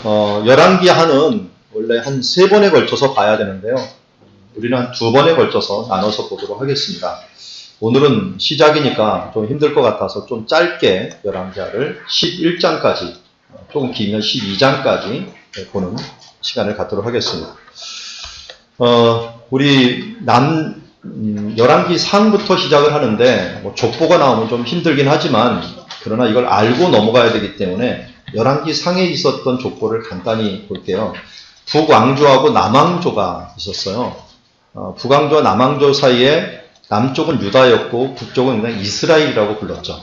열왕기하는 원래 한 3번에 걸쳐서 봐야 되는데요. 우리는 한 2번에 걸쳐서 나눠서 보도록 하겠습니다. 오늘은 시작이니까 좀 힘들 것 같아서 좀 짧게 열왕기하를 11장까지, 조금 길면 12장까지 보는 시간을 갖도록 하겠습니다. 우리 열왕기 상부터 시작을 하는데, 족보가 나오면 좀 힘들긴 하지만, 그러나 이걸 알고 넘어가야 되기 때문에 열왕기 상에 있었던 족보를 간단히 볼게요. 북왕조하고 남왕조가 있었어요. 북왕조와 남왕조 사이에 남쪽은 유다였고 북쪽은 그냥 이스라엘이라고 불렀죠.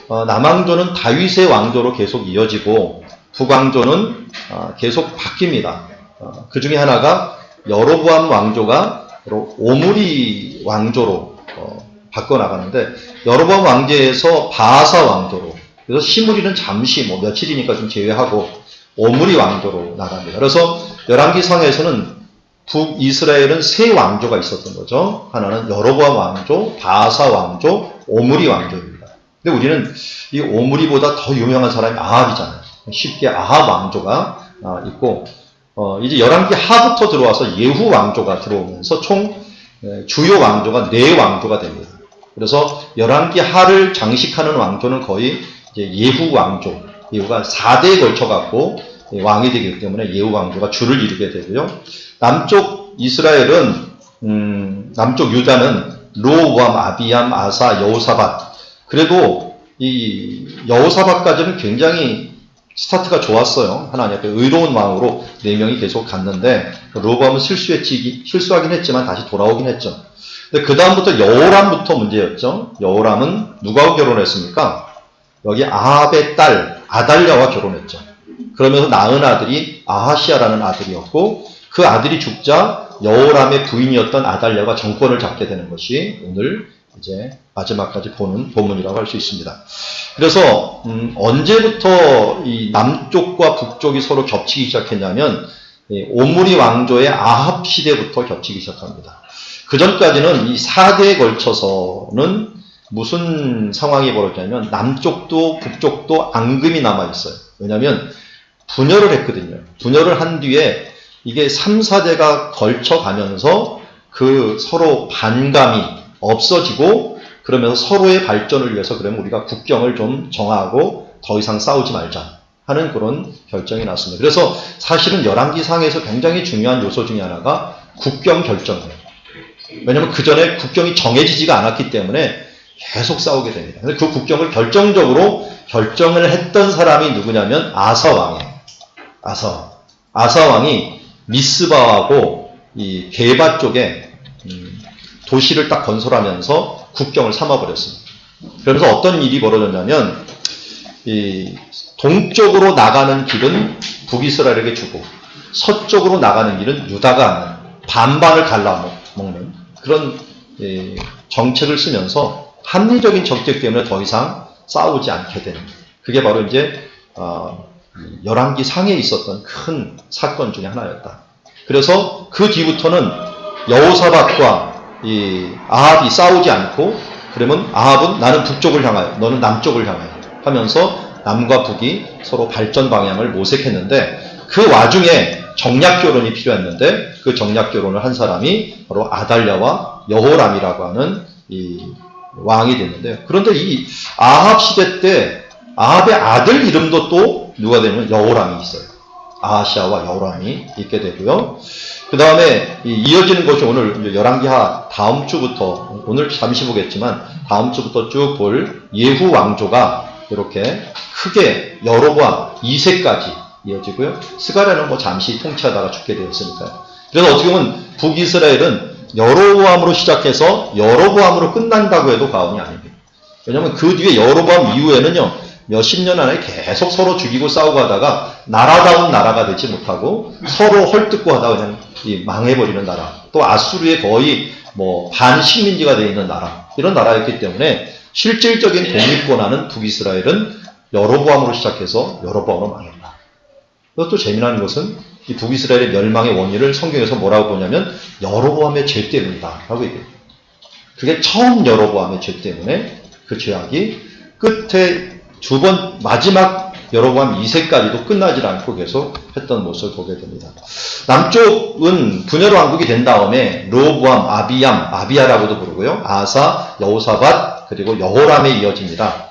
남왕조는 다윗의 왕조로 계속 이어지고 북왕조는 계속 바뀝니다. 그 중에 하나가 여로보암 왕조가 오므리 왕조로 바꿔나가는데, 여로보암 왕제에서 바아사 왕조로, 그래서 시므리는 잠시 며칠이니까 좀 제외하고 오므리 왕조로 나갑니다. 그래서 열왕기상에서는 북이스라엘은 3 왕조가 있었던 거죠. 하나는 여로보암 왕조, 바아사 왕조, 오므리 왕조입니다. 근데 우리는 이 오므리보다 더 유명한 사람이 아합이잖아요. 쉽게 아합 왕조가 있고, 이제 열왕기 하부터 들어와서 예후 왕조가 들어오면서 총 주요 왕조가 4 왕조가 됩니다. 그래서 열왕기 하를 장식하는 왕조는 거의 이제 예후 왕조, 예후가 4대에 걸쳐갖고 왕이 되기 때문에 예후 왕조가 주를 이루게 되고요. 남쪽 이스라엘은, 남쪽 유다는 르호보암, 아비암, 아사, 여호사밧. 그래도 이 여호사밧까지는 굉장히 스타트가 좋았어요. 하나님 앞에 의로운 마음으로 4명이 계속 갔는데, 르호보암은 실수하긴 했지만 다시 돌아오긴 했죠. 근데 그 다음부터 여호람부터 문제였죠. 여호람은 누구하고 결혼했습니까? 여기 아합의 딸 아달랴와 결혼했죠. 그러면서 낳은 아들이 아하시아라는 아들이었고, 그 아들이 죽자 여호람의 부인이었던 아달랴가 정권을 잡게 되는 것이 오늘 이제 마지막까지 보는 본문이라고 할 수 있습니다. 그래서 언제부터 이 남쪽과 북쪽이 서로 겹치기 시작했냐면, 오므리 왕조의 아합 시대부터 겹치기 시작합니다. 그 전까지는 이 4대에 걸쳐서는 무슨 상황이 벌어졌냐면, 남쪽도 북쪽도 앙금이 남아있어요. 왜냐하면 분열을 했거든요. 분열을 한 뒤에 이게 3, 4대가 걸쳐가면서 그 서로 반감이 없어지고, 그러면서 서로의 발전을 위해서 그러면 우리가 국경을 좀 정하고 더 이상 싸우지 말자 하는 그런 결정이 났습니다. 그래서 사실은 열왕기상에서 굉장히 중요한 요소 중에 하나가 국경 결정이에요. 왜냐하면 그 전에 국경이 정해지지가 않았기 때문에 계속 싸우게 됩니다. 그래서 그 국경을 결정적으로 결정을 했던 사람이 누구냐면 아사 왕이에요. 아사 왕이 미스바하고 이 게바 쪽에 도시를 딱 건설하면서 국경을 삼아버렸습니다. 그러면서 어떤 일이 벌어졌냐면, 이 동쪽으로 나가는 길은 북이스라엘에게 주고 서쪽으로 나가는 길은 유다가 반반을 갈라먹는 그런 정책을 쓰면서 합리적인 정책 때문에 더 이상 싸우지 않게 되는, 그게 바로 이제 열왕기 상에 있었던 큰 사건 중에 하나였다. 그래서 그 뒤부터는 여호사밧과 이 아합이 싸우지 않고, 그러면 아합은 나는 북쪽을 향하여, 너는 남쪽을 향하여 하면서 남과 북이 서로 발전 방향을 모색했는데, 그 와중에 정략 결혼이 필요했는데, 그 정략 결혼을 한 사람이 바로 아달랴와 여호람이라고 하는 이 왕이 됐는데, 그런데 이 아합 시대 때 아합의 아들 이름도 또 누가 되면 여호람이 있어요. 아하시아와 여호람이 있게 되고요. 그 다음에 이어지는 것이 오늘 열왕기하 다음 주부터, 오늘 잠시 보겠지만 다음 주부터 쭉 볼 예후 왕조가 이렇게 크게 여로보암 2세까지 이어지고요. 스가랴는 잠시 통치하다가 죽게 되었으니까요. 그래서 어떻게 보면 북이스라엘은 여로보암으로 시작해서 여로보암으로 끝난다고 해도 과언이 아닙니다. 왜냐하면 그 뒤에 여로보암 이후에는요, 몇십 년 안에 계속 서로 죽이고 싸우고 하다가 나라다운 나라가 되지 못하고 서로 헐뜯고 하다가 그냥 망해버리는 나라, 또 아수르의 거의 반식민지가 되어 있는 나라, 이런 나라였기 때문에 실질적인 독립권하는 북이스라엘은 여로보암으로 시작해서 여로보암으로 망했다. 그것도 재미난 것은 이 북이스라엘의 멸망의 원인을 성경에서 뭐라고 보냐면 여로보암의 죄 때문이다 라고 얘기해요. 그게 처음 여로보암의 죄 때문에 그 죄악이 끝에 마지막 여로보암 2세까지도 끝나질 않고 계속 했던 모습을 보게 됩니다. 남쪽은 분열 왕국이 된 다음에 르호보암, 아비야라고도 부르고요. 아사, 여호사밧, 그리고 여호람에 이어집니다.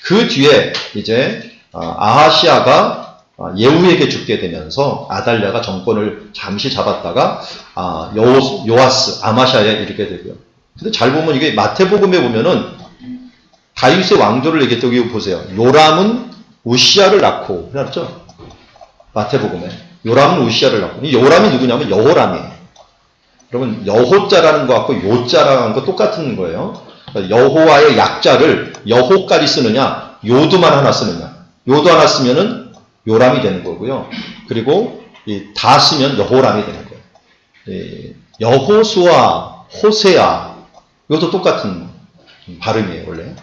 그 뒤에 이제 아하시아가 예후에게 죽게 되면서 아달랴가 정권을 잠시 잡았다가 요아스, 아마샤에 이르게 되고요. 근데 잘 보면 이게 마태복음에 보면은 다윗의 왕조를 얘기했다고 여기 보세요. 요람은 우시아를 낳고 그랬죠? 마태복음에 요람은 우시아를 낳고 이 요람이 누구냐면 여호람이에요. 여러분 여호자라는 것하고 요자라는 거 똑같은 거예요. 여호와의 약자를 여호까지 쓰느냐 요드만 하나 쓰느냐. 요드 하나 쓰면은 요람이 되는 거고요. 그리고 다 쓰면 여호람이 되는 거예요. 여호수아, 호세아 이것도 똑같은 발음이에요 원래.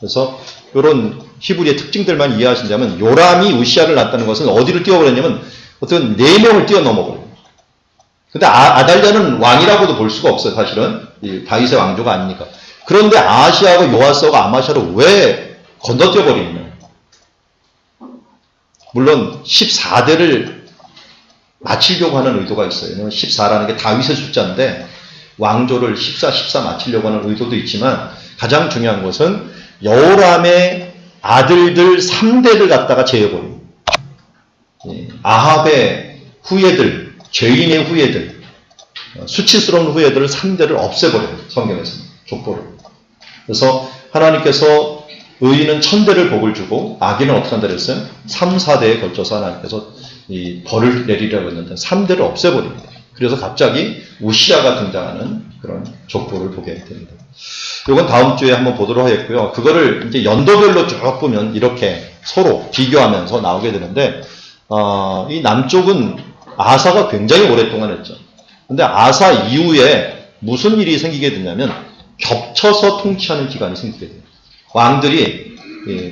그래서 이런 히브리의 특징들만 이해하신다면 요람이 우시아를 낳았다는 것은 어디를 뛰어버렸냐면 어떤 4명을 뛰어넘어버려요. 근데 아달랴는 왕이라고도 볼 수가 없어요. 사실은 다윗의 왕조가 아니니까. 그런데 아하시아하고 요아스하고 아마샤를 왜 건너뛰어버리느냐. 물론 14대를 마치려고 하는 의도가 있어요. 왜냐하면 14라는 게 다윗의 숫자인데 왕조를 14 마치려고 하는 의도도 있지만 가장 중요한 것은 여호람의 아들들 3대를 갖다가 제어버립니다. 아합의 후예들, 죄인의 후예들, 수치스러운 후예들을 3대를 없애버려요. 성경에서 족보를. 그래서 하나님께서 의인은 1000대를 복을 주고 악인은 어떻게 한다 그랬어요? 3, 4대에 걸쳐서 하나님께서 이 벌을 내리려고 했는데 3대를 없애버립니다. 그래서 갑자기 우시아가 등장하는 그런 족보를 보게 됩니다. 이건 다음 주에 한번 보도록 하겠고요. 그거를 이제 연도별로 쭉 보면 이렇게 서로 비교하면서 나오게 되는데, 이 남쪽은 아사가 굉장히 오랫동안 했죠. 근데 아사 이후에 무슨 일이 생기게 되냐면 겹쳐서 통치하는 기간이 생기게 돼요. 왕들이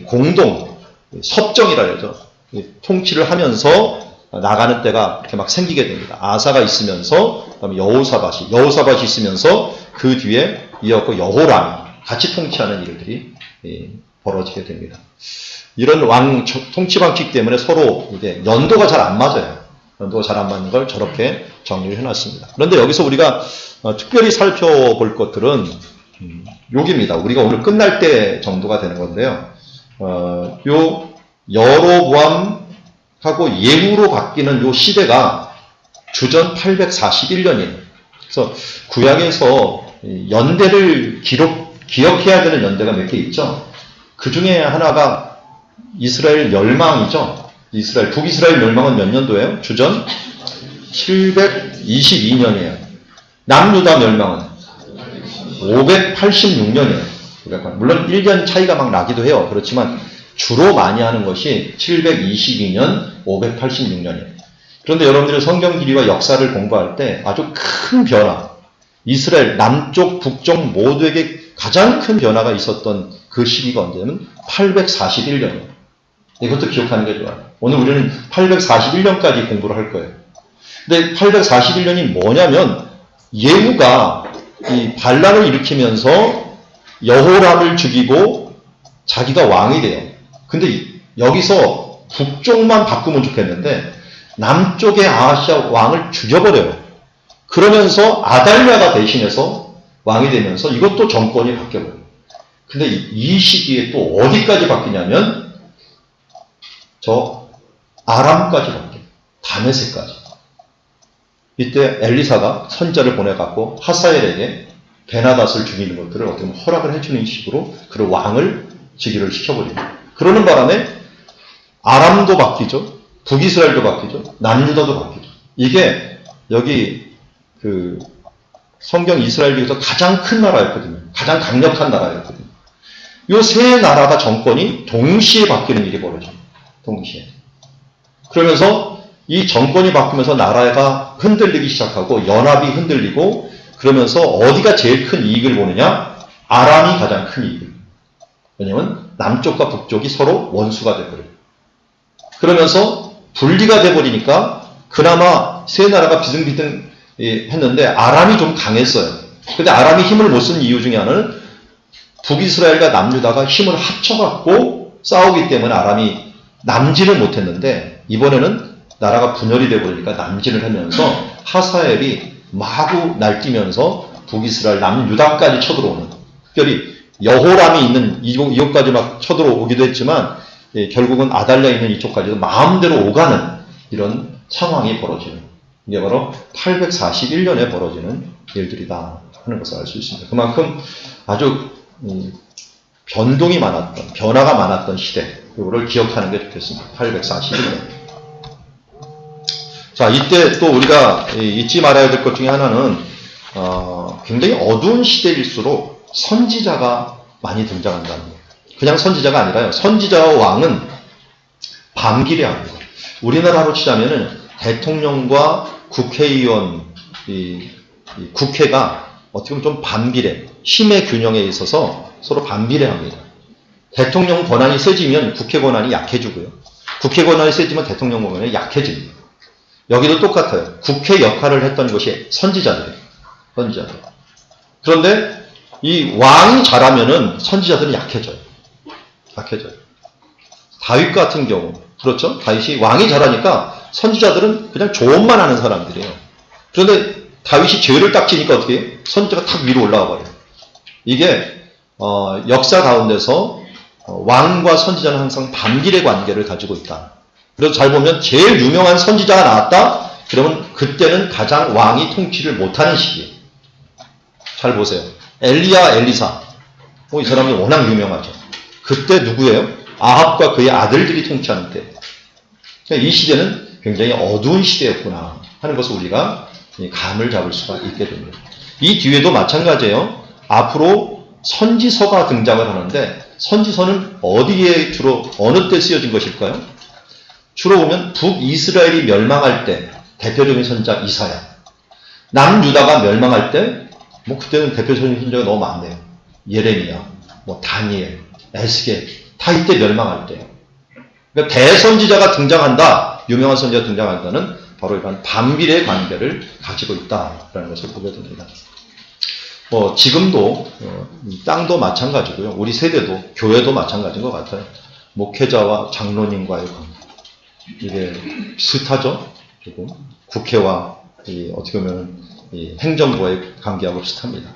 공동 섭정이라 그러죠. 통치를 하면서 나가는 때가 이렇게 막 생기게 됩니다. 아사가 있으면서 그다음에 여호사밧이 있으면서 그 뒤에 이어서 여호람이 같이 통치하는 일들이 벌어지게 됩니다. 이런 왕 통치 방식 때문에 서로 이제 연도가 잘 안 맞아요. 연도가 잘 안 맞는 걸 저렇게 정리를 해놨습니다. 그런데 여기서 우리가 특별히 살펴볼 것들은 여기입니다. 우리가 오늘 끝날 때 정도가 되는 건데요. 요 여로보암하고 예후로 바뀌는 요 시대가 주전 841년이에요. 그래서 구약에서 연대를 기억해야 되는 연대가 몇 개 있죠. 그 중에 하나가 이스라엘 멸망이죠. 북이스라엘 멸망은 몇 년도예요? 주전 722년이에요. 남유다 멸망은 586년이에요. 물론 1년 차이가 막 나기도 해요. 그렇지만 주로 많이 하는 것이 722년, 586년이에요. 그런데 여러분들이 성경 길이와 역사를 공부할 때 아주 큰 변화, 이스라엘 남쪽, 북쪽 모두에게 가장 큰 변화가 있었던 그 시기가 언제냐면 841년이에요. 이것도 기억하는 게 좋아요. 오늘 우리는 841년까지 공부를 할 거예요. 근데 841년이 뭐냐면 예후가 이 반란을 일으키면서 여호람을 죽이고 자기가 왕이 돼요. 근데 여기서 북쪽만 바꾸면 좋겠는데 남쪽의 아하시아 왕을 죽여버려요. 그러면서 아달랴가 대신해서 왕이 되면서 이것도 정권이 바뀌어버려요. 근데 이 시기에 또 어디까지 바뀌냐면 저 아람까지 바뀌어요. 다메섹까지. 이때 엘리사가 선자를 보내갖고 하사엘에게 베나닷을 죽이는 것들을 어떻게 보면 허락을 해주는 식으로 그 왕을 즉위를 시켜버립니다. 그러는 바람에 아람도 바뀌죠. 북이스라엘도 바뀌죠. 남유다도 바뀌죠. 이게 여기 그 성경 이스라엘 중에서 가장 큰 나라였거든요. 가장 강력한 나라였거든요. 이 세 나라가 정권이 동시에 바뀌는 일이 벌어져요. 동시에. 그러면서 이 정권이 바뀌면서 나라가 흔들리기 시작하고 연합이 흔들리고 그러면서 어디가 제일 큰 이익을 보느냐? 아람이 가장 큰 이익을. 왜냐하면 남쪽과 북쪽이 서로 원수가 돼버려요. 그러면서 분리가 돼버리니까 그나마 세 나라가 비등비등 했는데 아람이 좀 강했어요. 근데 아람이 힘을 못 쓴 이유 중에 하나는 북이스라엘과 남유다가 힘을 합쳐갖고 싸우기 때문에 아람이 남진을 못했는데 이번에는 나라가 분열이 되버리니까 남진을 하면서 하사엘이 마구 날뛰면서 북이스라엘 남유다까지 쳐들어오는, 특별히 여호람이 있는 이곳까지 막 쳐들어오기도 했지만 결국은 아달랴에 있는 이쪽까지도 마음대로 오가는 이런 상황이 벌어지는, 이게 바로 841년에 벌어지는 일들이다 하는 것을 알 수 있습니다. 그만큼 아주 변동이 많았던, 변화가 많았던 시대, 이거를 기억하는 게 좋겠습니다. 841년. 자, 이때 또 우리가 잊지 말아야 될 것 중에 하나는 굉장히 어두운 시대일수록 선지자가 많이 등장한다는 거예요. 그냥 선지자가 아니라요, 선지자와 왕은 반기례합니다. 우리나라로 치자면은 대통령과 국회의원, 국회가 어떻게 보면 좀 반비례, 힘의 균형에 있어서 서로 반비례합니다. 대통령 권한이 세지면 국회 권한이 약해지고요. 국회 권한이 세지면 대통령 권한이 약해집니다. 여기도 똑같아요. 국회 역할을 했던 것이 선지자들이에요. 선지자들. 그런데 이 왕이 잘하면은 선지자들은 약해져요. 약해져요. 다윗 같은 경우, 그렇죠? 다윗이 왕이 잘하니까 선지자들은 그냥 조언만 하는 사람들이에요. 그런데 다윗이 죄를 딱 지니까 어떻게 해요? 선지자가 탁 위로 올라와 버려요. 이게 역사 가운데서 왕과 선지자는 항상 반비례 관계를 가지고 있다. 그래서 잘 보면 제일 유명한 선지자가 나왔다? 그러면 그때는 가장 왕이 통치를 못하는 시기예요. 잘 보세요. 엘리야, 엘리사. 이 사람이 워낙 유명하죠. 그때 누구예요? 아합과 그의 아들들이 통치하는 때. 이 시대는 굉장히 어두운 시대였구나 하는 것을 우리가 감을 잡을 수가 있게 됩니다. 이 뒤에도 마찬가지예요. 앞으로 선지서가 등장을 하는데 선지서는 어디에 주로 어느 때 쓰여진 것일까요? 주로 보면 북이스라엘이 멸망할 때 대표적인 선지자 이사야, 남유다가 멸망할 때 그때는 대표적인 선지자가 너무 많네요. 예레미야, 다니엘, 에스겔, 다 이때 멸망할 때예요. 그러니까 대선지자가 등장한다, 유명한 선지자가 등장한다는 바로 이런 반비례 관계를 가지고 있다라는 것을 보게 됩니다. 지금도 땅도 마찬가지고요. 우리 세대도, 교회도 마찬가지인 것 같아요. 목회자와 장로님과의 관계, 이게 비슷하죠. 조금 국회와 어떻게 보면 행정부의 관계하고 비슷합니다.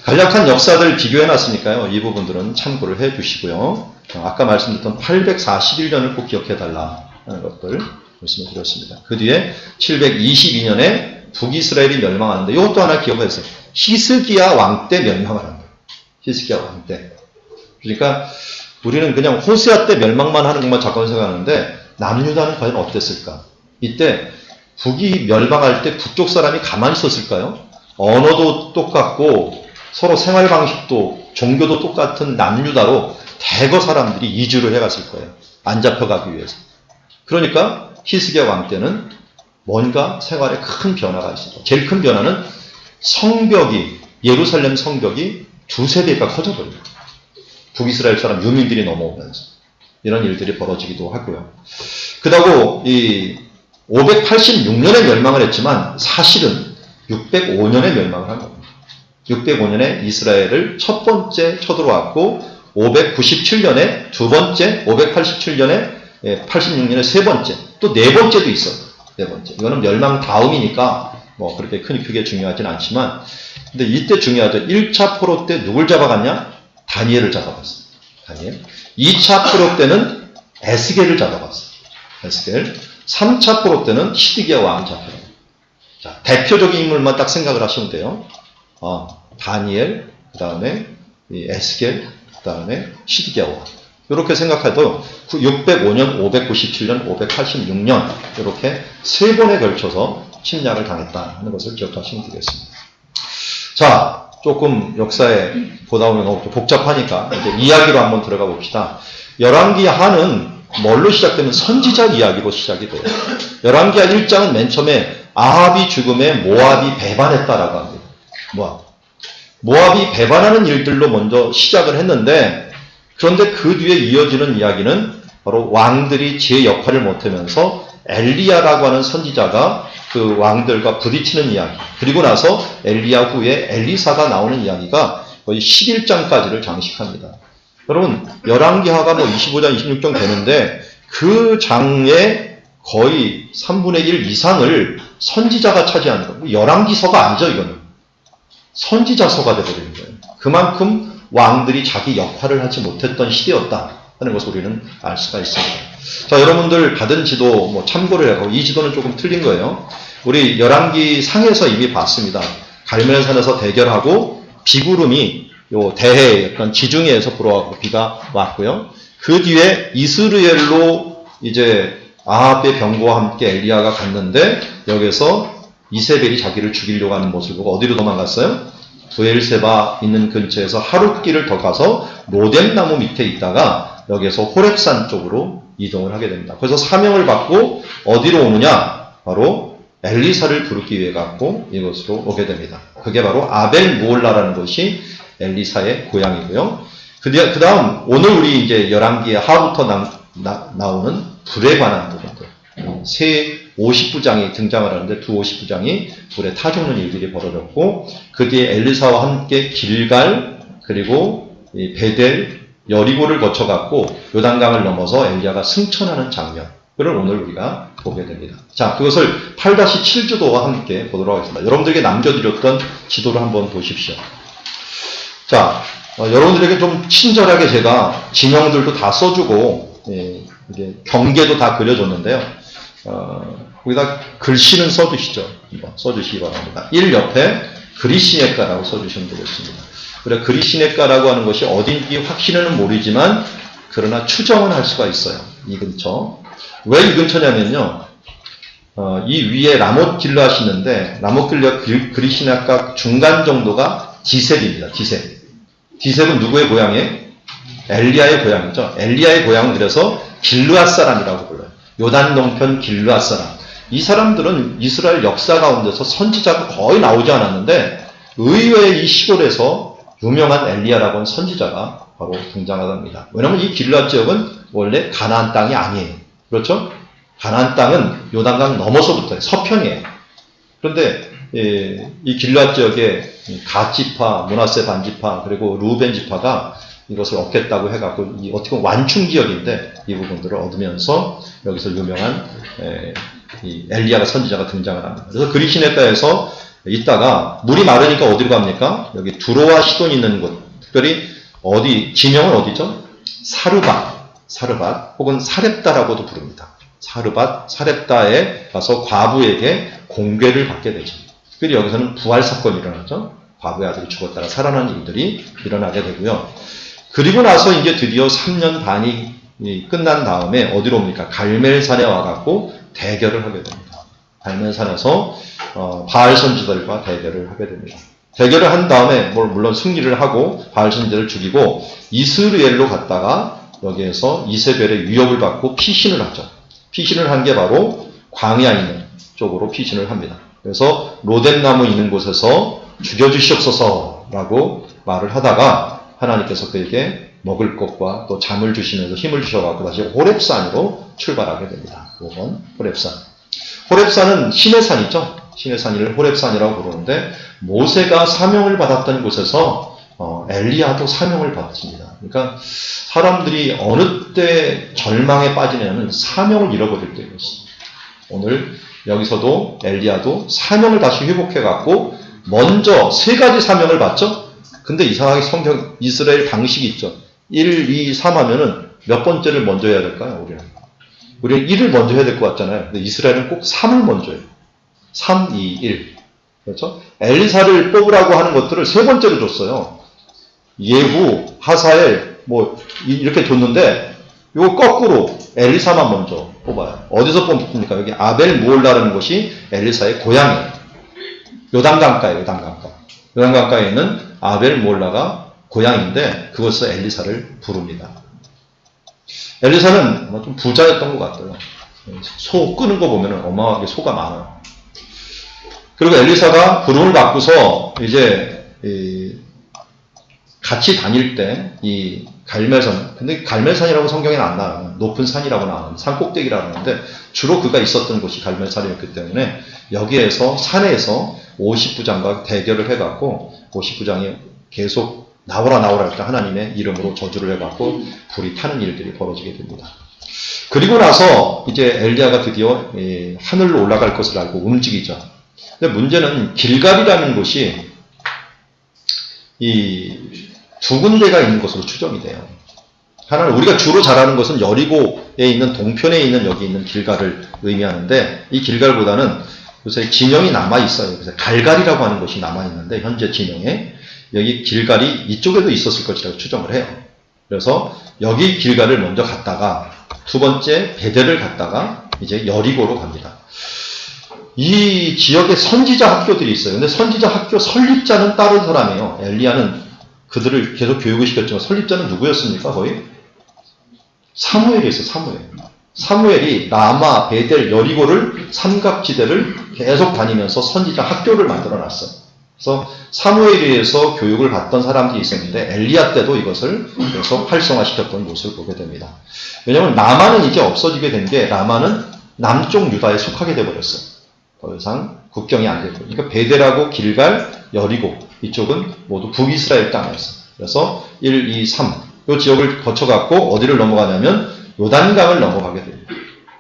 간략한 역사들 비교해놨으니까요. 이 부분들은 참고를 해주시고요. 아까 말씀드렸던 841년을 꼭 기억해달라 하는 것들 말씀을 드렸습니다. 그 뒤에 722년에 북이스라엘이 멸망하는데 이것도 하나 기억해주세요. 히스기야 왕 때 멸망을 합니다. 히스기야 왕 때. 그러니까 우리는 그냥 호세아 때 멸망만 하는 것만 잠깐 생각하는데 남유다는 과연 어땠을까? 이때 북이 멸망할 때 북쪽 사람이 가만히 있었을까요? 언어도 똑같고 서로 생활 방식도 종교도 똑같은 남유다로 대거 사람들이 이주를 해갔을 거예요. 안 잡혀가기 위해서. 그러니까 히스기야 왕 때는 뭔가 생활에 큰 변화가 있습니다. 제일 큰 변화는 성벽이, 예루살렘 성벽이 두세 배가 커져버려요. 북이스라엘 사람 유민들이 넘어오면서 이런 일들이 벌어지기도 하고요. 그러고 586년에 멸망을 했지만 사실은 605년에 멸망을 한 겁니다. 605년에 이스라엘을 첫 번째 쳐들어왔고 597년에 두 번째, 587년에 86년에 세 번째, 또 네 번째도 있어요. 네 번째. 이거는 멸망 다음이니까 그렇게 크게 중요하진 않지만, 근데 이때 중요하죠. 1차 포로 때 누굴 잡아갔냐? 다니엘을 잡아갔어요. 다니엘. 2차 포로 때는 에스겔을 잡아갔어요. 에스겔. 3차 포로 때는 시드기야 왕 잡혀요. 자, 대표적인 인물만 딱 생각을 하시면 돼요. 다니엘, 그 다음에 에스겔, 그 다음에 시드기야 왕. 이렇게 생각해도 605년, 597년, 586년 이렇게 세 번에 걸쳐서 침략을 당했다 하는 것을 기억하시면 되겠습니다. 자, 조금 역사에 보다 보면 너무 복잡하니까 이제 이야기로 한번 들어가 봅시다. 열왕기하는 뭘로 시작되면 선지자 이야기로 시작이 돼요. 열왕기하 1장은 맨 처음에 아합이 죽음에 모압이 배반했다라고 합니다. 모압이 배반하는 일들로 먼저 시작을 했는데, 그런데 그 뒤에 이어지는 이야기는 바로 왕들이 제 역할을 못하면서 엘리야라고 하는 선지자가 그 왕들과 부딪히는 이야기, 그리고 나서 엘리야 후에 엘리사가 나오는 이야기가 거의 11장까지를 장식합니다. 여러분, 열왕기하가 25장, 26장 되는데 그 장의 거의 3분의 1 이상을 선지자가 차지하는 거예요. 열왕기서가 아니죠, 이거는. 선지자서가 되어버리는 거예요. 그만큼 왕들이 자기 역할을 하지 못했던 시대였다 하는 것을 우리는 알 수가 있습니다. 자, 여러분들 받은 지도 뭐 참고를 하고, 이 지도는 조금 틀린 거예요. 우리 열왕기 상에서 이미 봤습니다. 갈멜산에서 대결하고 비구름이 요 대해 약간 지중해에서 불어와서 비가 왔고요. 그 뒤에 이스라엘로 이제 아합의 병거와 함께 엘리야가 갔는데, 여기서 이세벨이 자기를 죽이려고 하는 모습을 보고 어디로 도망갔어요? 브엘세바 있는 근처에서 하룻길을 더 가서 로뎀나무 밑에 있다가 여기에서 호렙산 쪽으로 이동을 하게 됩니다. 그래서 사명을 받고 어디로 오느냐? 바로 엘리사를 부르기 위해 갔고 이곳으로 오게 됩니다. 그게 바로 아벨 무올라라는 곳이 엘리사의 고향이고요. 그 다음 오늘 우리 이제 열왕기의 하부터 나오는 불에 관한 부분들, 새 50부장이 등장을 하는데 두 50부장이 불에 타 죽는 일들이 벌어졌고, 그 뒤에 엘리사와 함께 길갈 그리고 베델 여리고를 거쳐갔고 요단강을 넘어서 엘리야가 승천하는 장면을 오늘 우리가 보게 됩니다. 자, 그것을 8-7주도와 함께 보도록 하겠습니다. 여러분들에게 남겨드렸던 지도를 한번 보십시오. 자, 여러분들에게 좀 친절하게 제가 진영들도 다 써주고, 이게 경계도 다 그려줬는데요. 거기다 글씨는 써주시죠. 써주시기 바랍니다. 1 옆에 그리시네가라고 써주시면 되겠습니다. 그래, 그리시네가라고 하는 것이 어딘지 확신은 모르지만, 그러나 추정은 할 수가 있어요. 이 근처. 왜 이 근처냐면요. 이 위에 라못 길앗이 있는데, 라못 그리시네가 중간 정도가 디셉입니다. 디셉은 누구의 고향이에요? 엘리야의 고향이죠. 엘리야의 고향은 그래서 길르앗 사람이라고 불러요. 요단 동편 길르앗 사람. 이 사람들은 이스라엘 역사 가운데서 선지자가 거의 나오지 않았는데, 의외의 이 시골에서 유명한 엘리야라고 하는 선지자가 바로 등장하답니다. 왜냐하면 이 길르앗 지역은 원래 가나안 땅이 아니에요. 그렇죠? 가나안 땅은 요단강 넘어서부터 서편이에요. 그런데 이 길르앗 지역에 갓 지파, 므낫세 반 지파, 그리고 루벤 지파가 이것을 얻겠다고 해갖고, 어떻게 보면 완충 지역인데 이 부분들을 얻으면서 여기서 유명한 이 엘리야가 선지자가 등장을 합니다. 그래서 그리시네가에서 있다가 물이 마르니까 어디로 갑니까? 여기 두로와 시돈이 있는 곳, 특별히 지명은 어디죠? 사르밧 혹은 사렙다라고도 부릅니다. 사렙다에 가서 과부에게 공궤를 받게 되죠. 특별히 여기서는 부활 사건이 일어나죠. 과부의 아들이 죽었다가 살아난 일들이 일어나게 되고요. 그리고 나서 이제 드디어 3년 반이 끝난 다음에 어디로 옵니까? 갈멜산에 와갖고 대결을 하게 됩니다. 갈멜산에서 바알 선지자들과 대결을 하게 됩니다. 대결을 한 다음에 물론 승리를 하고 바알 선지자를 죽이고 이스라엘로 갔다가 여기에서 이세벨의 위협을 받고 피신을 하죠. 피신을 한 게 바로 광야 있는 쪽으로 피신을 합니다. 그래서 로뎀나무 있는 곳에서 죽여주시옵소서라고 말을 하다가 하나님께서 그에게 먹을 것과 또 잠을 주시면서 힘을 주셔가지고 다시 호렙산으로 출발하게 됩니다. 5번 호렙산. 호렙산은 신의 산이죠. 신의 산을 호렙산이라고 부르는데, 모세가 사명을 받았던 곳에서 엘리야도 사명을 받았습니다. 그러니까 사람들이 어느 때 절망에 빠지냐면 사명을 잃어버릴 때였어요. 오늘 여기서도 엘리야도 사명을 다시 회복해갖고 먼저 3가지 사명을 받죠. 근데 이상하게 성경 이스라엘 방식이 있죠. 1, 2, 3 하면은 몇 번째를 먼저 해야 될까요? 우리는 1을 먼저 해야 될 것 같잖아요. 근데 이스라엘은 꼭 3을 먼저 해요. 3, 2, 1. 그렇죠? 엘리사를 뽑으라고 하는 것들을 3번째로 줬어요. 예후, 하사엘, 이렇게 줬는데, 이거 거꾸로 엘리사만 먼저 뽑아요. 어디서 뽑습니까? 여기 아벨 무올라라는 곳이 엘리사의 고향이에요. 요단강가에 있는 아벨 무올라가 고향인데, 그것에서 엘리사를 부릅니다. 엘리사는 아마 좀 부자였던 것 같아요. 소 끄는 거 보면 어마어마하게 소가 많아요. 그리고 엘리사가 부름을 받고서 이제 같이 다닐 때 이 갈멜산, 근데 갈멜산이라고 성경에는 안 나와요. 높은 산이라고 나와요. 산 꼭대기라고 하는데 주로 그가 있었던 곳이 갈멜산이었기 때문에 여기에서 산에서 50부장과 대결을 해갖고 50부장이 계속 나오라 할 때 하나님의 이름으로 저주를 해갖고 불이 타는 일들이 벌어지게 됩니다. 그리고 나서 이제 엘리야가 드디어 하늘로 올라갈 것을 알고 움직이죠. 근데 문제는 길갈이라는 곳이 이 두 군데가 있는 것으로 추정이 돼요. 하나는 우리가 주로 잘 아는 것은 여리고에 있는 동편에 있는 여기 있는 길갈을 의미하는데 이 길갈보다는 요새 진영이 남아 있어요. 그래서 갈갈이라고 하는 곳이 남아 있는데 현재 진영에 여기 길갈이 이쪽에도 있었을 것이라고 추정을 해요. 그래서 여기 길갈을 먼저 갔다가 두 번째 베델을 갔다가 이제 여리고로 갑니다. 이 지역에 선지자 학교들이 있어요. 근데 선지자 학교 설립자는 다른 사람이에요. 엘리야는 그들을 계속 교육을 시켰지만 설립자는 누구였습니까? 거의? 사무엘이었어요. 사무엘이 라마, 베델, 여리고를 삼각지대를 계속 다니면서 선지자 학교를 만들어놨어요. 그래서 사무엘에 의해서 교육을 받던 사람들이 있었는데 엘리야 때도 이것을 계속 활성화시켰던 모습을 보게 됩니다. 왜냐하면 라마는 이제 없어지게 된 게 라마는 남쪽 유다에 속하게 돼버렸어요. 더 이상 국경이 안 되고. 그러니까 베델하고 길갈, 여리고 이쪽은 모두 북이스라엘 땅이었어요. 그래서 1, 2, 3 이 지역을 거쳐갖고 어디를 넘어가냐면 요단강을 넘어가게 됩니다.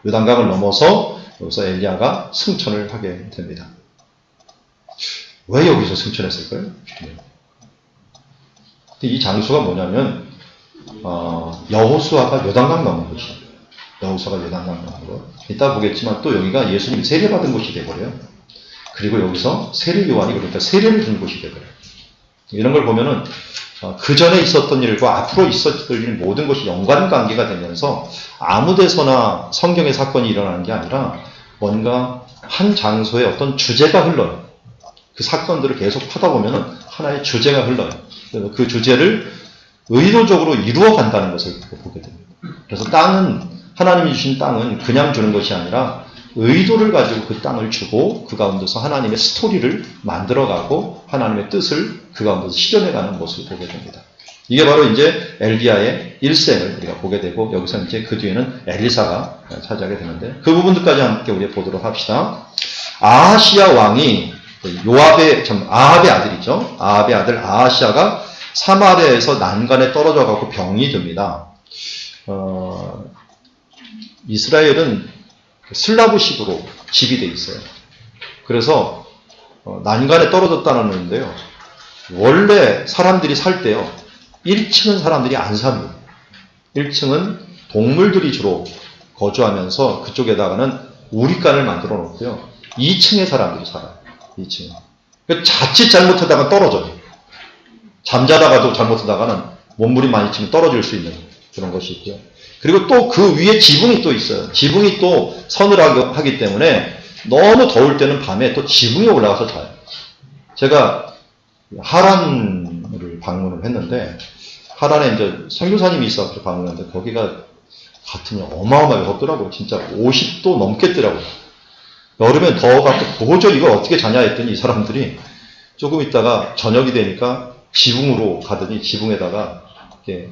요단강을 넘어서 여기서 엘리야가 승천을 하게 됩니다. 왜 여기서 승천했을까요? 이 장소가 뭐냐면 여호수아가 요단강 넘은 곳이에요. 여호수아가 요단강 넘은 곳. 이따 보겠지만 또 여기가 예수님이 세례받은 곳이 되버려요. 그리고 여기서 세례 요한이 그러니까 세례를 준 곳이 되버려요. 이런 걸 보면은 그 전에 있었던 일과 앞으로 있었을 일 모든 것이 연관관계가 되면서 아무 데서나 성경의 사건이 일어나는 게 아니라 뭔가 한 장소에 어떤 주제가 흘러요. 그 사건들을 계속 하다 보면은 하나의 주제가 흘러요. 그래서 그 주제를 의도적으로 이루어 간다는 것을 보게 됩니다. 그래서 하나님이 주신 땅은 그냥 주는 것이 아니라 의도를 가지고 그 땅을 주고 그 가운데서 하나님의 스토리를 만들어가고 하나님의 뜻을 그 가운데서 실현해가는 모습을 보게 됩니다. 이게 바로 이제 엘리야의 일생을 우리가 보게 되고 여기서 이제 그 뒤에는 엘리사가 차지하게 되는데 그 부분들까지 함께 우리 보도록 합시다. 아하시야 왕이 아합의 아들이죠. 아합의 아들 아하시야가 사마리아에서 난간에 떨어져 갖고 병이 듭니다. 이스라엘은 슬라브식으로 집이 돼 있어요. 그래서 난간에 떨어졌다는 건데요. 원래 사람들이 살 때요. 1층은 사람들이 안 삽니다. 1층은 동물들이 주로 거주하면서 그쪽에다가는 우리간을 만들어 놓고요. 2층에 사람들이 살아요. 2층에. 자칫 잘못하다가 떨어져요. 잠자다가도 잘못하다가는 몸부림 치면 떨어질 수 있는 그런 것이 있고요. 그리고 또 그 위에 지붕이 또 있어요. 지붕이 또 서늘하기 때문에 너무 더울 때는 밤에 또 지붕에 올라가서 자요. 제가 하란을 방문을 했는데 하란에 이제 선교사님이 있어서 방문했는데 거기가 같으면 어마어마하게 덥더라고요. 진짜 50도 넘겠더라고요. 여름엔 더워갖고 도저히 이걸 어떻게 자냐 했더니 이 사람들이 조금 있다가 저녁이 되니까 지붕으로 가더니 지붕에다가 이렇게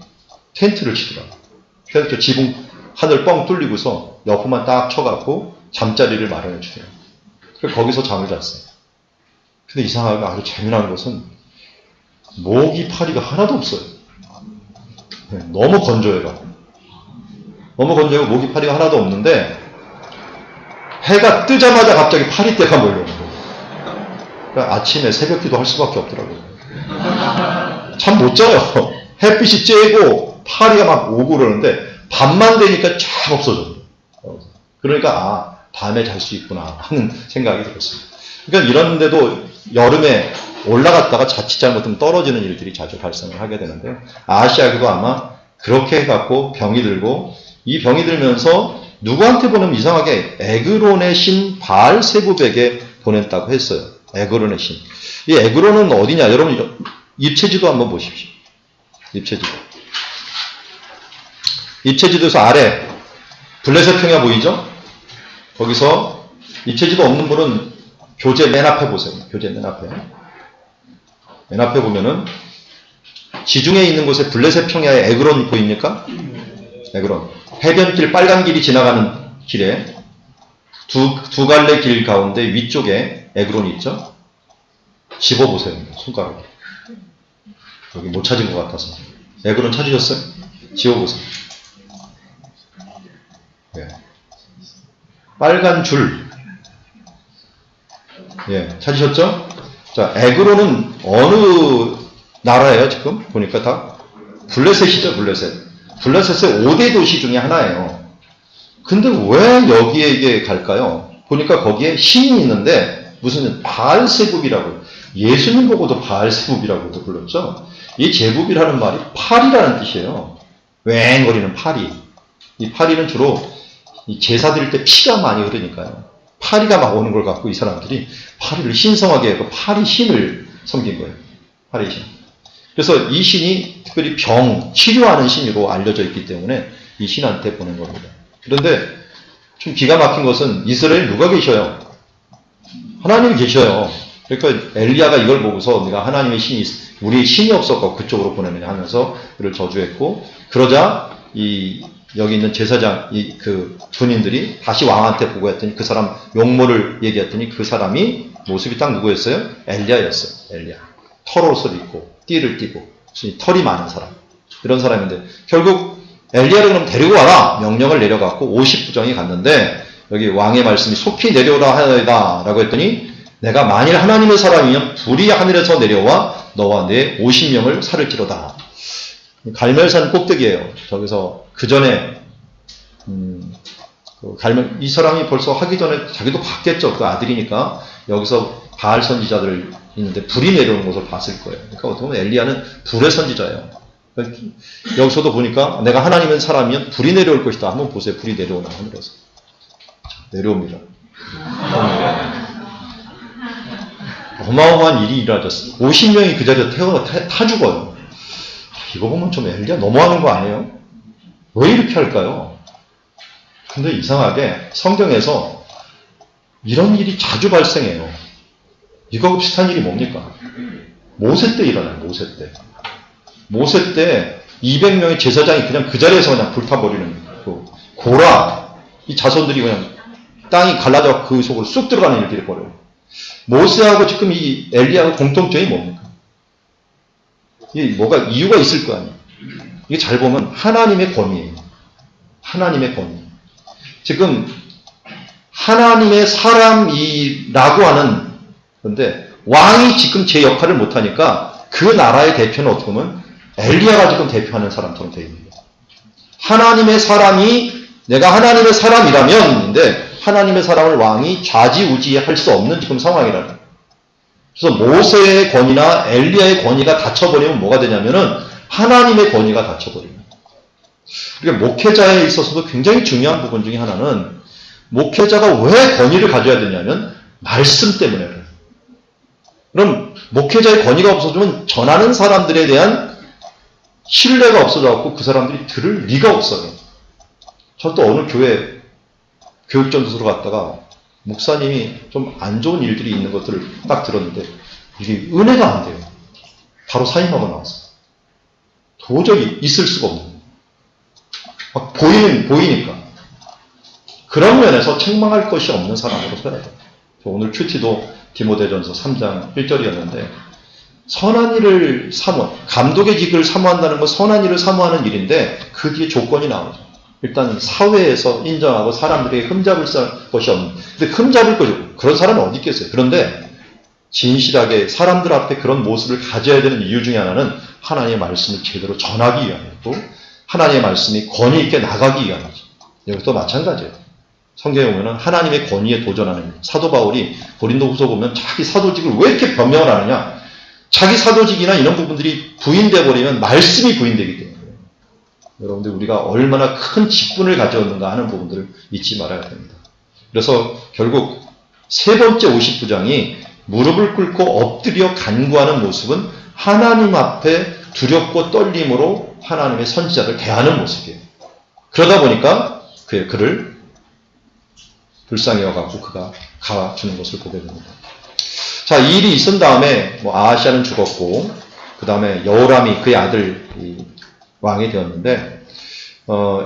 텐트를 치더라고요. 그래서 지붕 하늘 뻥 뚫리고서 옆으로만 딱 쳐갖고 잠자리를 마련해 주세요. 그래서 거기서 잠을 잤어요. 근데 이상하게 아주 재미난 것은 모기 파리가 하나도 없어요. 너무 건조해가. 너무 건조하고 모기 파리가 하나도 없는데 해가 뜨자마자 갑자기 파리떼가 몰려오는 거예요. 그러니까 아침에 새벽기도 할 수밖에 없더라고요. 참 못 자요. 햇빛이 쬐고 파리가 막 오고 그러는데 밤만 되니까 쫙 없어져요. 그러니까 밤에 잘 수 있구나 하는 생각이 들었어요. 그러니까 이런데도 여름에 올라갔다가 자칫 잘못하면 떨어지는 일들이 자주 발생을 하게 되는데 아하시야도 아마 그렇게 해갖고 병이 들고 이 병이 들면서 누구한테 보내면 이상하게 에그론의 신 바알세붑에게 보냈다고 했어요. 에그론의 신. 이 에그론은 어디냐? 여러분 입체지도 한번 보십시오. 입체지도에서 아래 블레셋 평야 보이죠? 거기서 입체지도 없는 분은 교재 맨 앞에 보세요. 교재 맨 앞에. 맨 앞에 보면은 지중해 있는 곳에 블레셋 평야에 에그론 보입니까? 에그론. 해변길 빨간 길이 지나가는 길에 두 갈래 길 가운데 위쪽에 에그론이 있죠? 집어보세요. 손가락으로. 여기 못 찾은 것 같아서. 에그론 찾으셨어요? 지워보세요. 빨간 줄. 예, 찾으셨죠? 자, 에그론은 어느 나라예요, 지금? 보니까 다? 블레셋이죠, 블레셋. 블레셋의 5대 도시 중에 하나예요. 근데 왜 여기에 갈까요? 보니까 거기에 신이 있는데, 무슨 바알세붑이라고, 예수님 보고도 바알세붑이라고도 불렀죠? 이 제붑이라는 말이 파리라는 뜻이에요. 웽거리는 파리. 이 파리는 주로 이 제사 드릴 때 피가 많이 흐르니까요. 파리가 막 오는 걸 갖고 이 사람들이 파리를 신성하게 하고 파리 신을 섬긴 거예요. 파리 신. 그래서 이 신이 특별히 병, 치료하는 신으로 알려져 있기 때문에 이 신한테 보낸 겁니다. 그런데 좀 기가 막힌 것은 이스라엘에 누가 계셔요? 하나님이 계셔요. 그러니까 엘리야가 이걸 보고서 내가 하나님의 신이, 우리 신이 없어서 그쪽으로 보내느냐 하면서 그를 저주했고, 그러자 여기 있는 제사장, 그 군인들이 다시 왕한테 보고했더니 그 사람 용모를 얘기했더니 그 사람이 모습이 딱 누구였어요? 엘리야였어요. 엘리야. 털옷을 입고 띠를 띠고 털이 많은 사람. 이런 사람인데 결국 엘리야를 그럼 데리고 와라 명령을 내려갖고 50부정이 갔는데 여기 왕의 말씀이 속히 내려오라 하여다 라고 했더니 내가 만일 하나님의 사람이면 불이 하늘에서 내려와 너와 내 50명을 살을지로다. 갈멜산 꼭대기예요. 저기서 그 전에 이 사람이 벌써 하기 전에 자기도 봤겠죠. 그 아들이니까 여기서 바알 선지자들 있는데 불이 내려오는 것을 봤을 거예요. 그러니까 어떻게 보면 엘리야는 불의 선지자예요. 그러니까 여기서도 보니까 내가 하나님의 사람이면 불이 내려올 것이다. 한번 보세요. 불이 내려오나 하늘에서. 내려옵니다. 어마어마한 일이 일어났어요. 50명이 그 자리에서 타 죽어요. 이거 보면 좀 엘리야 너무하는 거 아니에요? 왜 이렇게 할까요? 근데 이상하게 성경에서 이런 일이 자주 발생해요. 이거 비슷한 일이 뭡니까? 모세 때 일어나요. 모세 때. 모세 때 200명의 제사장이 그냥 그 자리에서 그냥 불타버리는 그 고라 이 자손들이 그냥 땅이 갈라져 그 속으로 쑥 들어가는 일들이 벌어요. 모세하고 지금 이 엘리야하고 공통점이 뭡니까? 이게 뭐가 이유가 있을 거 아니에요. 이게 잘 보면 하나님의 권위예요. 하나님의 권위. 지금 하나님의 사람이라고 하는 건데 왕이 지금 제 역할을 못하니까 그 나라의 대표는 어떻게 보면 엘리야가 지금 대표하는 사람처럼 되어 있는 거예요. 하나님의 사람이 내가 하나님의 사람이라면인데 하나님의 사람을 왕이 좌지우지할 수 없는 지금 상황이라는 거예요. 그래서 모세의 권위나 엘리야의 권위가 닫혀버리면 뭐가 되냐면은 하나님의 권위가 닫혀버립니다. 그러니까 목회자에 있어서도 굉장히 중요한 부분 중에 하나는 목회자가 왜 권위를 가져야 되냐면 말씀 때문에 그래요. 그럼 목회자의 권위가 없어지면 전하는 사람들에 대한 신뢰가 없어져갖고 그 사람들이 들을 리가 없어요. 저도 어느 교회 교육전도소로 갔다가 목사님이 좀 안 좋은 일들이 있는 것들을 딱 들었는데 이게 은혜가 안 돼요. 바로 사임하고 나왔어요. 도저히 있을 수가 없는 거예요. 막 보이니까. 그런 면에서 책망할 것이 없는 사람으로 서야 돼요. 오늘 큐티도 디모데전서 3장 1절이었는데 선한 일을 감독의 직을 사모한다는 건 선한 일을 사모하는 일인데 그 뒤에 조건이 나오죠. 일단 사회에서 인정하고 사람들에게 흠잡을 것이 없는. 근데 흠잡을 것이 그런 사람은 어디 있겠어요. 그런데 진실하게 사람들 앞에 그런 모습을 가져야 되는 이유 중에 하나는 하나님의 말씀을 제대로 전하기 위함이고 하나님의 말씀이 권위 있게 나가기 위함이죠. 여기도 마찬가지예요. 성경에 보면 하나님의 권위에 도전하는 사도 바울이 고린도후서 보면 자기 사도직을 왜 이렇게 변명을 하느냐. 자기 사도직이나 이런 부분들이 부인돼 버리면 말씀이 부인되기 때문에 여러분들 우리가 얼마나 큰 직분을 가져왔는가 하는 부분들을 잊지 말아야 됩니다. 그래서 결국 세 번째 50부장이 무릎을 꿇고 엎드려 간구하는 모습은 하나님 앞에 두렵고 떨림으로 하나님의 선지자를 대하는 모습이에요. 그러다 보니까 그를 불쌍히 여겨갖고 그가 가주는 것을 보게 됩니다. 자, 이 일이 있은 다음에 아하시아는 죽었고 그 다음에 여호람이 그의 아들 왕이 되었는데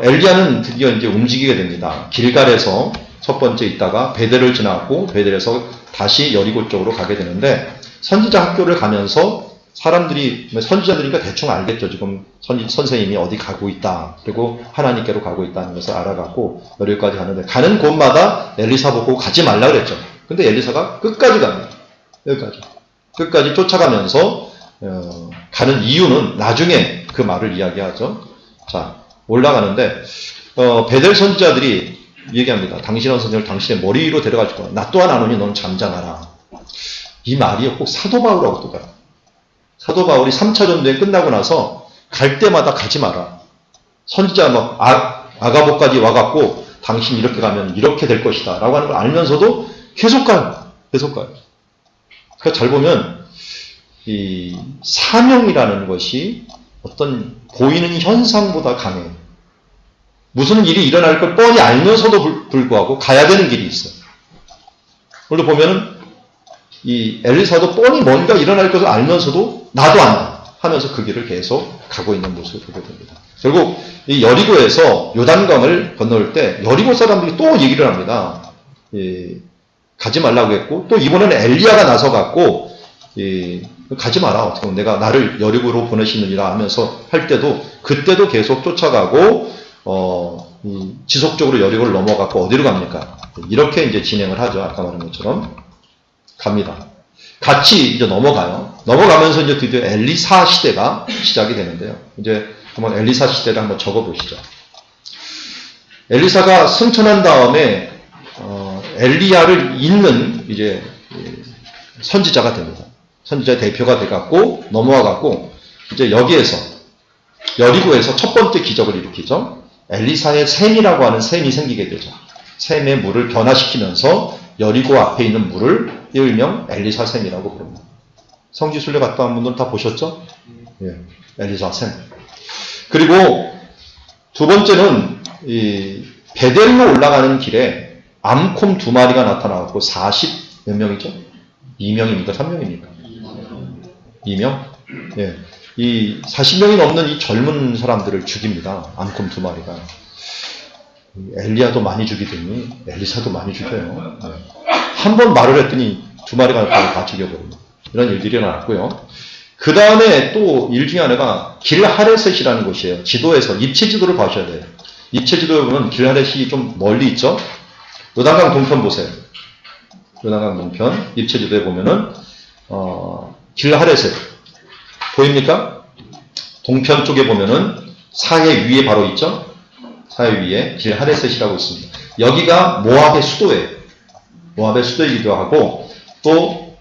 엘리야는 드디어 이제 움직이게 됩니다. 길갈에서 첫 번째 있다가 베델을 지나고 베델에서 다시 여리고 쪽으로 가게 되는데 선지자 학교를 가면서 사람들이, 선지자들이니까 대충 알겠죠. 지금 선생님이 어디 가고 있다. 그리고 하나님께로 가고 있다는 것을 알아갖고 여기까지 가는데, 가는 곳마다 엘리사 보고 가지 말라 그랬죠. 근데 엘리사가 끝까지 갑니다. 끝까지 쫓아가면서 가는 이유는 나중에 그 말을 이야기하죠. 자, 올라가는데 베델 선지자들이 얘기합니다. 당신의 선생을 당신의 머리 위로 데려갈 거야. 나 또한 안 오니 너는 잠잠하라. 이 말이 꼭 사도 바울하고 똑같아요. 사도 바울이 3차 전도행 끝나고 나서 갈 때마다 가지 마라. 선지자 막 아가보까지 와갖고 당신 이렇게 가면 이렇게 될 것이다 라고 하는 걸 알면서도 계속 가요. 그러니까 잘 보면 이 사명이라는 것이 어떤 보이는 현상보다 강해요. 무슨 일이 일어날 걸 뻔히 알면서도 불구하고 가야 되는 길이 있어요. 오늘 보면은 이 엘리사도 뻔히 뭔가 일어날 것을 알면서도 나도 안다 하면서 그 길을 계속 가고 있는 모습을 보게 됩니다. 결국 이 여리고에서 요단강을 건널 때 여리고 사람들이 또 얘기를 합니다. 가지 말라고 했고, 또 이번에는 엘리야가 나서갖고 가지 마라. 어떻게 보면 내가 나를 여리고로 보내시느니라 하면서 할 때도 그때도 계속 쫓아가고 지속적으로 여리고를 넘어갔고 어디로 갑니까? 이렇게 이제 진행을 하죠. 아까 말한 것처럼 갑니다. 같이 이제 넘어가요. 넘어가면서 이제 드디어 엘리사 시대가 시작이 되는데요. 이제 한번 엘리사 시대를 한번 적어보시죠. 엘리사가 승천한 다음에 엘리야를 잇는 이제 선지자가 됩니다. 선지자 대표가 돼갖고 넘어와갖고 이제 여기에서 여리고에서 첫 번째 기적을 일으키죠. 엘리사의 샘이라고 하는 샘이 생기게 되죠. 샘의 물을 변화시키면서 여리고 앞에 있는 물을 일명 엘리사 샘이라고 부릅니다. 성지순례 갔다 온 분들 다 보셨죠? 예, 엘리사 샘. 그리고 두 번째는 이 베델로 올라가는 길에 암콤 2마리가 나타나고 40 몇 명이죠? 2명입니까? 3명입니까? 2명? 예. 이 40명이 넘는 이 젊은 사람들을 죽입니다. 암콤 2마리가. 엘리야도 많이 죽이더니 엘리사도 많이 죽여요. 네. 한 번 말을 했더니 2마리가 나타나서 다 죽여버립니다. 이런 일들이 일어났고요. 그 다음에 또 일 중에 하나가 길하레셋이라는 곳이에요. 지도에서 입체 지도를 봐셔야 돼요. 입체 지도에 보면 길하레셋이 좀 멀리 있죠. 요단강 동편 보세요. 요단강 동편 입체 지도에 보면은 길하레셋 보입니까? 동편 쪽에 보면은 사해 위에 바로 있죠. 사해 위에 길하레셋이라고 있습니다. 여기가 모압의 수도예요. 모압의 수도이기도 하고 또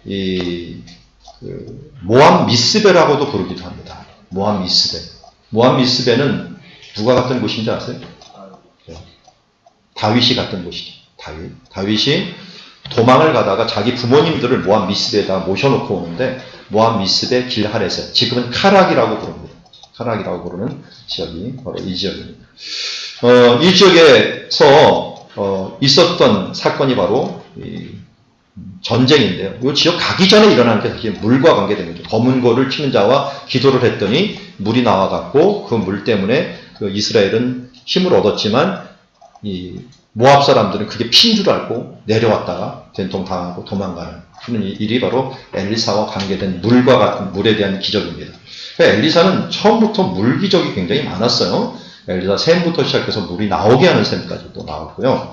모압 미스베라고도 부르기도 합니다. 모압 미스베. 모압 미스베는 누가 갔던 곳인지 아세요? 네. 다윗이 갔던 곳이죠. 다윗이 도망을 가다가 자기 부모님들을 모압 미스베에다 모셔놓고 오는데 모압 미스베 길하레셋. 지금은 카락이라고 부릅니다. 카락이라고 부르는 지역이 바로 이 지역입니다. 이 지역에서 있었던 사건이 바로 전쟁인데요. 이 지역 가기 전에 일어난 게 사실 물과 관계된 거죠. 검은 고를 치는 자와 기도를 했더니 물이 나와갖고 그 물 때문에 그 이스라엘은 힘을 얻었지만 이 모압 사람들은 그게 핀 줄 알고 내려왔다가 된통당하고 도망가는 그런 일이 바로 엘리사와 관계된 물과 같은 물에 대한 기적입니다. 그러니까 엘리사는 처음부터 물 기적이 굉장히 많았어요. 엘리사 샘부터 시작해서 물이 나오게 하는 샘까지도 나왔고요.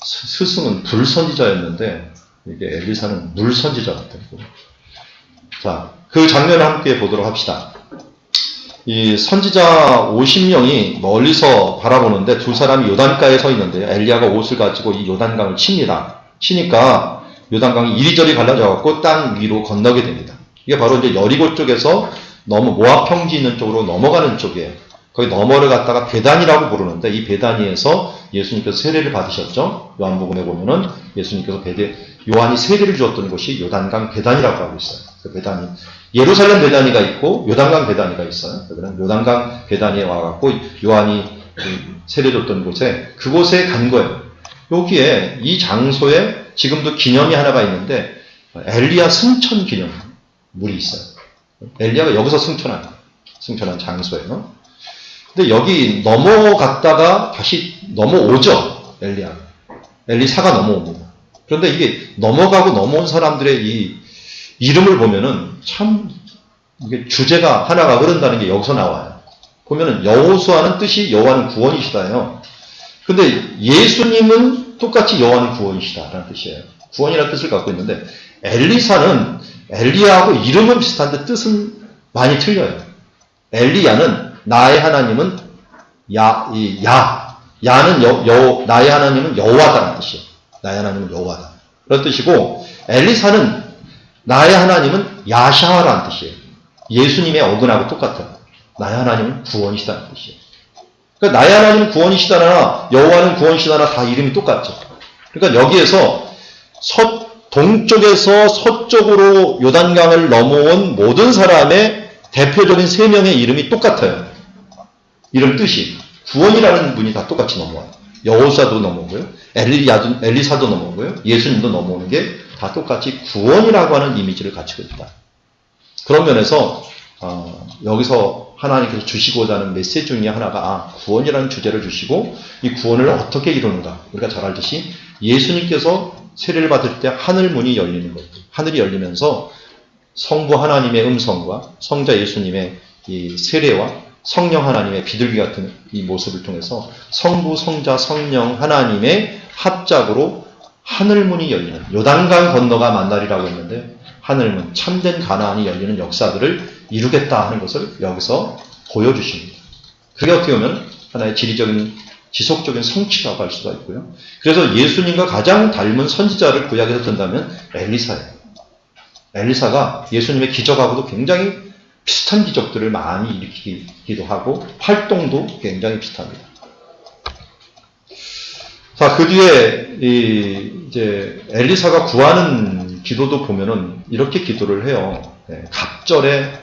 스승은 불 선지자였는데 이게 엘리사는 물 선지자가 됐고. 자, 그 장면을 함께 보도록 합시다. 이 선지자 50명이 멀리서 바라보는데 두 사람이 요단가에 서 있는데요. 엘리야가 옷을 가지고 이 요단강을 칩니다. 치니까 요단강이 이리저리 갈라져갖고 땅 위로 건너게 됩니다. 이게 바로 이제 여리고 쪽에서 모압 평지 있는 쪽으로 넘어가는 쪽이에요. 거기 너머를 갖다가 베단이라고 부르는데 이 베단이에서 예수님께서 세례를 받으셨죠. 요한복음에 보면은 예수님께서 요한이 세례를 주었던 곳이 요단강 베단이라고 하고 있어요. 그 베단이 예루살렘 베단이가 있고 요단강 베단이가 있어요. 그러면 요단강 베단이에 와갖고 요한이 세례 줬던 곳에 그곳에 간 거예요. 여기에 이 장소에 지금도 기념이 하나가 있는데 엘리야 승천 기념 물이 있어요. 엘리야가 여기서 승천한 장소예요. 근데 여기 넘어갔다가 다시 넘어오죠. 엘리사가 넘어옵니다. 그런데 이게 넘어가고 넘어온 사람들의 이 이름을 보면은 참 이게 주제가 하나가 흐른다는 게 여기서 나와요. 보면은 여호수아는 뜻이 여호와는 구원이시다예요. 근데 예수님은 똑같이 여호와는 구원이시다라는 뜻이에요. 구원이라는 뜻을 갖고 있는데 엘리사는 엘리야하고 이름은 비슷한데 뜻은 많이 틀려요. 엘리야는 나의 하나님은 야는 나의 하나님은 여호와다라는 뜻이에요. 나의 하나님은 여호와다. 그런 뜻이고 엘리사는 나의 하나님은 야샤와라는 뜻이에요. 예수님의 어근하고 똑같아요. 나의 하나님은 구원이시다는 뜻이에요. 그러니까 나의 하나님은 구원이시다나 여호와는 구원이시다나 다 이름이 똑같죠. 그러니까 여기에서 동쪽에서 서쪽으로 요단강을 넘어온 모든 사람의 대표적인 세 명의 이름이 똑같아요. 이름 뜻이. 구원이라는 분이 다 똑같이 넘어와요. 여호수아도 넘어오고요. 엘리사도 넘어오고요. 예수님도 넘어오는 게 다 똑같이 구원이라고 하는 이미지를 갖추고 있다. 그런 면에서 여기서 하나님께서 주시고자 하는 메시지 중에 하나가 구원이라는 주제를 주시고 이 구원을 어떻게 이루는가. 우리가 잘 알듯이 예수님께서 세례를 받을 때 하늘 문이 열리는 거예요. 하늘이 열리면서 성부 하나님의 음성과 성자 예수님의 이 세례와 성령 하나님의 비둘기 같은 이 모습을 통해서 성부, 성자, 성령 하나님의 합작으로 하늘문이 열리는 요단강 건너가 만날이라고 했는데 하늘문, 참된 가나안이 열리는 역사들을 이루겠다 하는 것을 여기서 보여주십니다. 그게 어떻게 보면 하나의 지속적인 성취라고 할 수가 있고요. 그래서 예수님과 가장 닮은 선지자를 구약에서 든다면 엘리사예요. 엘리사가 예수님의 기적하고도 굉장히 비슷한 기적들을 많이 일으키기도 하고 활동도 굉장히 비슷합니다. 자, 그 뒤에 이제 엘리사가 구하는 기도도 보면은 이렇게 기도를 해요. 갑절에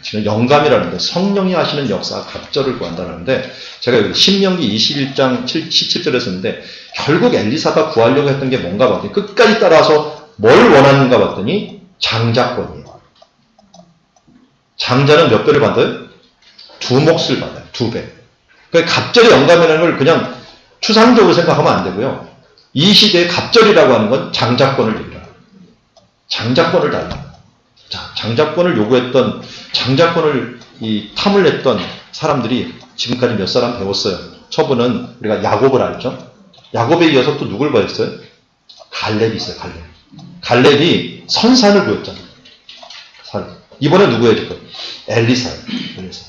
지금 영감이라는데 성령이 하시는 역사 갑절을 구한다는데 제가 여기 신명기 21장 17절에 썼는데 결국 엘리사가 구하려고 했던 게 뭔가 봤더니 끝까지 따라서 뭘 원하는가 봤더니 장자권이에요. 장자는 몇 배를 받아요? 2몫을 받아요. 2배. 그러니까 갑절의 영감이라는 걸 그냥 추상적으로 생각하면 안 되고요. 이 시대의 갑절이라고 하는 건 장자권을 얘기해요. 장자권을 달라. 자, 장자권을 요구했던, 장자권을 탐을 냈던 사람들이 지금까지 몇 사람 배웠어요. 처분은 우리가 야곱을 알죠? 야곱에 이어서 또 누굴 구했어요? 갈렙이 있어요, 갈렙. 갈렙이 선산을 구했잖아요. 이번에 누구예요, 지금? 엘리사예요. 엘리사.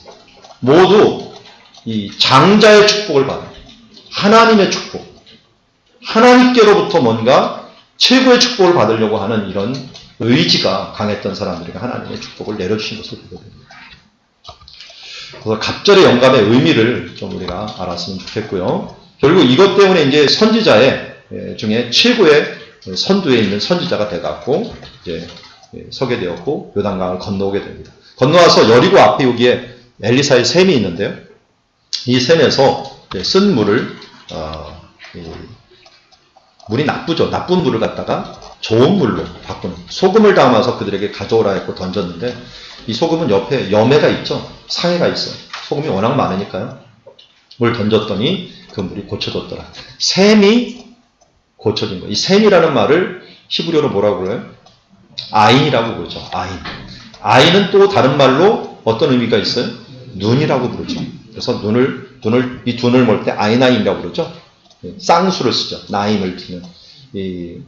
모두 이 장자의 축복을 받아요. 하나님의 축복. 하나님께로부터 뭔가 최고의 축복을 받으려고 하는 이런 의지가 강했던 사람들에게 하나님의 축복을 내려주신 것을 보게 됩니다. 그래서 갑절의 영감의 의미를 좀 우리가 알았으면 좋겠고요. 결국 이것 때문에 이제 선지자의 중에 최고의 선두에 있는 선지자가 돼갖고 이제 서게 되었고 요단강을 건너오게 됩니다. 건너와서 여리고 앞에 여기에 엘리사의 샘이 있는데요. 이 샘에서 쓴 물을 물이 나쁘죠. 나쁜 물을 갖다가 좋은 물로 바꾸는 소금을 담아서 그들에게 가져오라 했고 던졌는데 이 소금은 옆에 염해가 있죠. 상해가 있어요. 소금이 워낙 많으니까요. 물 던졌더니 그 물이 고쳐졌더라. 샘이 고쳐진 거예요. 이 샘이라는 말을 히브리어로 뭐라고 그래요? 아인이라고 그러죠. 아인. 아인은 또 다른 말로 어떤 의미가 있어요? 눈이라고 부르죠. 그래서 이 눈을 몰 때 아이나임이라고 그러죠. 쌍수를 쓰죠. 나임을 붙이면.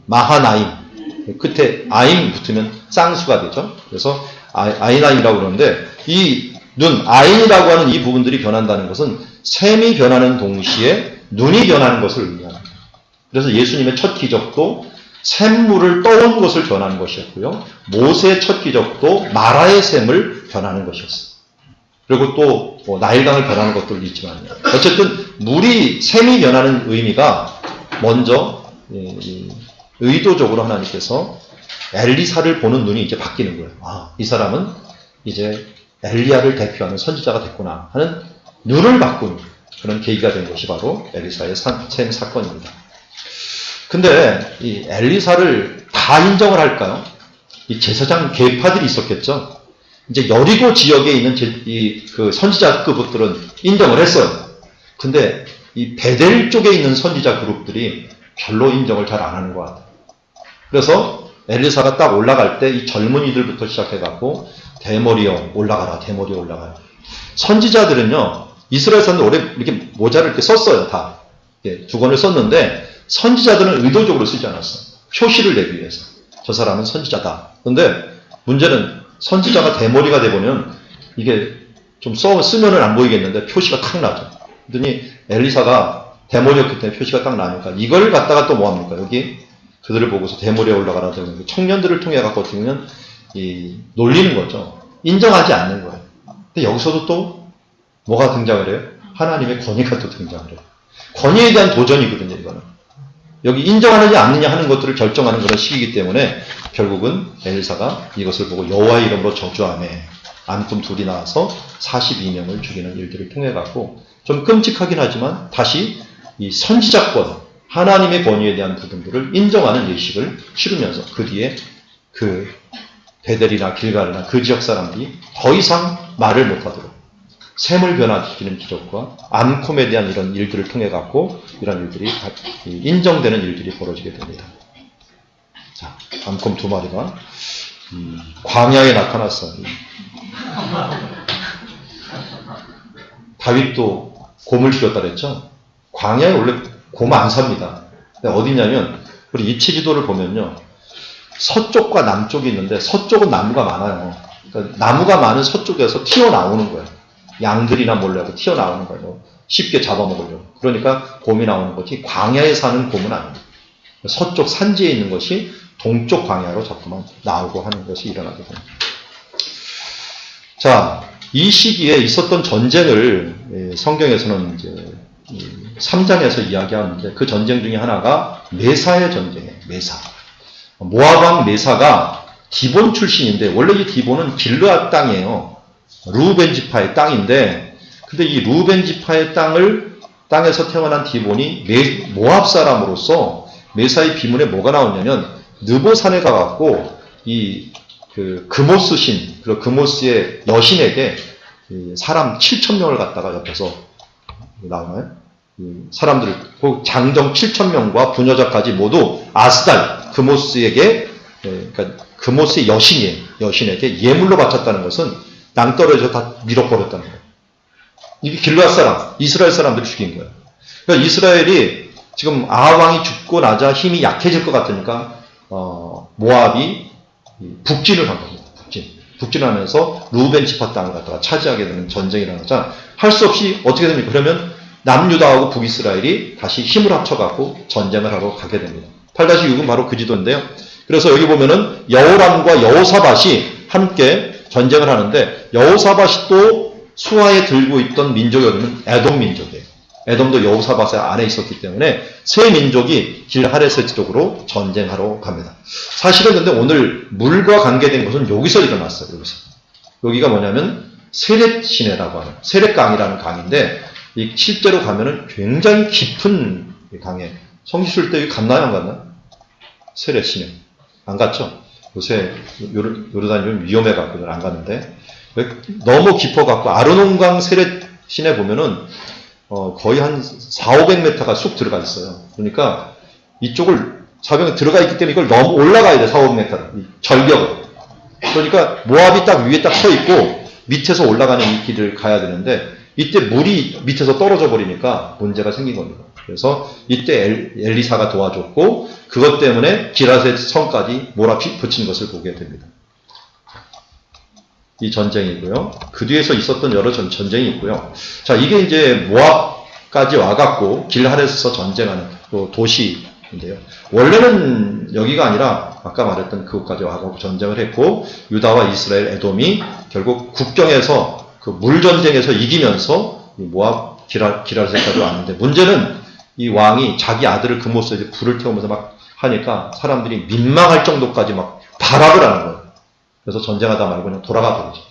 마하나임. 끝에 아임 붙으면 쌍수가 되죠. 그래서 아이나임이라고 그러는데 이 눈, 아인이라고 하는 이 부분들이 변한다는 것은 샘이 변하는 동시에 눈이 변하는 것을 의미합니다. 그래서 예수님의 첫 기적도 샘물을 떠온 것을 변하는 것이었고요. 모세의 첫 기적도 마라의 샘을 변하는 것이었어요. 그리고 또 나일강을 변하는 것들도 있지만 어쨌든 샘이 변하는 의미가 먼저 의도적으로 하나님께서 엘리사를 보는 눈이 이제 바뀌는 거예요. 이 사람은 이제 엘리야를 대표하는 선지자가 됐구나 하는 눈을 바꾼 그런 계기가 된 것이 바로 엘리사의 샘 사건입니다. 근데 이 엘리사를 다 인정을 할까요? 이 제사장 계파들이 있었겠죠. 이제 여리고 지역에 있는 그 선지자급들은 인정을 했어요. 근데 이 베델 쪽에 있는 선지자 그룹들이 별로 인정을 잘 안 하는 것 같아요. 그래서 엘리사가 딱 올라갈 때 이 젊은이들부터 시작해갖고 대머리여 올라가라, 대머리여 올라가라. 선지자들은요, 이스라엘 사람들 오래 이렇게 모자를 이렇게 썼어요, 다. 두 권을 썼는데, 선지자들은 의도적으로 쓰지 않았어요. 표시를 내기 위해서. 저 사람은 선지자다. 그런데 문제는 선지자가 대머리가 되보면 이게 좀 쓰면은 안 보이겠는데 표시가 탁 나죠. 그랬더니 엘리사가 대머리였기 때문에 표시가 딱 나니까 이걸 갖다가 또 뭐합니까? 여기 그들을 보고서 대머리에 올라가라. 청년들을 통해 갖고 어떻게 보면 놀리는 거죠. 인정하지 않는 거예요. 근데 여기서도 또 뭐가 등장을 해요? 하나님의 권위가 또 등장을 해요. 권위에 대한 도전이거든요, 이거는. 여기 인정하느냐 않느냐 하는 것들을 결정하는 그런 시기이기 때문에 결국은 엘리사가 이것을 보고 여호와의 이름으로 저주하며 암금 둘이 나와서 42명을 죽이는 일들을 통해 갖고 좀 끔찍하긴 하지만 다시 이 선지자권, 하나님의 권위에 대한 부분들을 인정하는 예식을 치르면서 그 뒤에 그 베델이나 길갈이나 그 지역 사람들이 더 이상 말을 못하도록 샘을 변화시키는 기적과 암콤에 대한 이런 일들을 통해 갖고 이런 일들이 인정되는 일들이 벌어지게 됩니다. 자, 암콤 두 마리가 광야에 나타났어요. 다윗도 곰을 키웠다 그랬죠? 광야에 원래 곰 안 삽니다. 근데 어디냐면 우리 이치지도를 보면요. 서쪽과 남쪽이 있는데 서쪽은 나무가 많아요. 그러니까 나무가 많은 서쪽에서 튀어나오는 거예요. 양들이나 몰라도 튀어나오는 거예요. 쉽게 잡아먹으려고. 그러니까 곰이 나오는 거지 광야에 사는 곰은 아닙니다. 서쪽 산지에 있는 것이 동쪽 광야로 자꾸만 나오고 하는 것이 일어나게 됩니다. 자, 이 시기에 있었던 전쟁을 성경에서는 이제 3장에서 이야기하는데 그 전쟁 중에 하나가 메사의 전쟁이에요. 메사. 모압 왕 메사가 디본 출신인데 원래 이 디본은 길르앗 땅이에요. 루벤 지파의 땅인데 근데 이 루벤 지파의 땅에서 태어난 디본이 모압 사람으로서 메사의 비문에 뭐가 나오냐면 느보산에 가갖고 그 그모스 신, 그리고 그모스의 여신에게 사람 7,000명을 갖다가 옆에서 나오나요? 사람들, 장정 7,000명과 부녀자까지 모두 아스달, 그모스에게, 그러니까 그모스의 여신에게 예물로 바쳤다는 것은 낭떠러지에서 다 밀어버렸다는 거예요. 이게 길르앗 사람, 이스라엘 사람들이 죽인 거예요. 그러니까 이스라엘이 지금 아합 왕이 죽고 나자 힘이 약해질 것 같으니까 모압이 북진을 한 겁니다. 북진하면서 루벤 지파 땅을 갖다가 차지하게 되는 전쟁이 일어나자 할 수 없이 어떻게 됩니까? 그러면 남유다하고 북이스라엘이 다시 힘을 합쳐갖고 전쟁을 하러 가게 됩니다. 8-6은 바로 그 지도인데요. 그래서 여기 보면은 여호람과 여호사밧이 함께 전쟁을 하는데 여호사밧이 또 수하에 들고 있던 민족이 어디는 에돔 민족이에요. 에돔도 여호사밧의 안에 있었기 때문에 세 민족이 길하레스 쪽으로 전쟁하러 갑니다. 사실은 근데 오늘 물과 관계된 것은 여기서 일어났어요. 여기가 뭐냐면 세렛 시내라고 하는 세렛강이라는 강인데 실제로 가면은 굉장히 깊은 강에 성지순례 때 여기 갔나요? 안 갔나요? 세렛 시내 안 갔죠? 요새 요르단이 좀 위험해갖고 안 갔는데 너무 깊어갖고 아르논강 세렛 시내 보면은 거의 한 400-500m가 쑥 들어가 있어요. 그러니까 이쪽을 400m 들어가 있기 때문에 이걸 너무 올라가야 돼. 400-500m 절벽을. 그러니까 모압이 딱 위에 딱 서 있고 밑에서 올라가는 이 길을 가야 되는데 이때 물이 밑에서 떨어져 버리니까 문제가 생긴 겁니다. 그래서 이때 엘리사가 도와줬고 그것 때문에 기라셋 성까지 몰아붙인 것을 보게 됩니다. 이 전쟁이고요. 그 뒤에서 있었던 여러 전쟁이 있고요. 자, 이게 이제 모압까지 와갖고 길하레스에서 전쟁하는 도시인데요. 원래는 여기가 아니라 아까 말했던 그곳까지 와갖고 전쟁을 했고 유다와 이스라엘, 에돔이 결국 국경에서 그 물전쟁에서 이기면서 모압 기라셋까지 왔는데 문제는 이 왕이 자기 아들을 그모스에 불을 태우면서 막 하니까 사람들이 민망할 정도까지 막 발악을 하는 거예요. 그래서 전쟁하다 말고 그냥 돌아가 버리죠.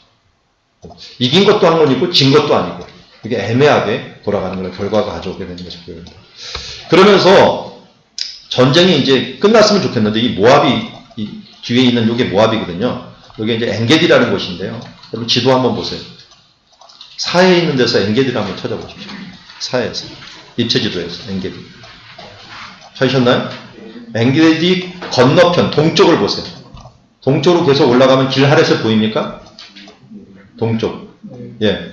이긴 것도 한 건 있고 진 것도 아니고 이게 애매하게 돌아가는 걸 결과가 가져오게 되는 것을 보입니다. 그러면서 전쟁이 이제 끝났으면 좋겠는데 이 모압이 이 뒤에 있는 이게 모압이거든요. 여기 이제 엔게디라는 곳인데요. 여러분 지도 한번 보세요. 사해에 있는 데서 엔게디를 한번 찾아보십시오. 사해에서 입체지도에서 엔게디 찾으셨나요? 엔게디 건너편 동쪽을 보세요. 동쪽으로 계속 올라가면 길하레스 보입니까? 동쪽. 예.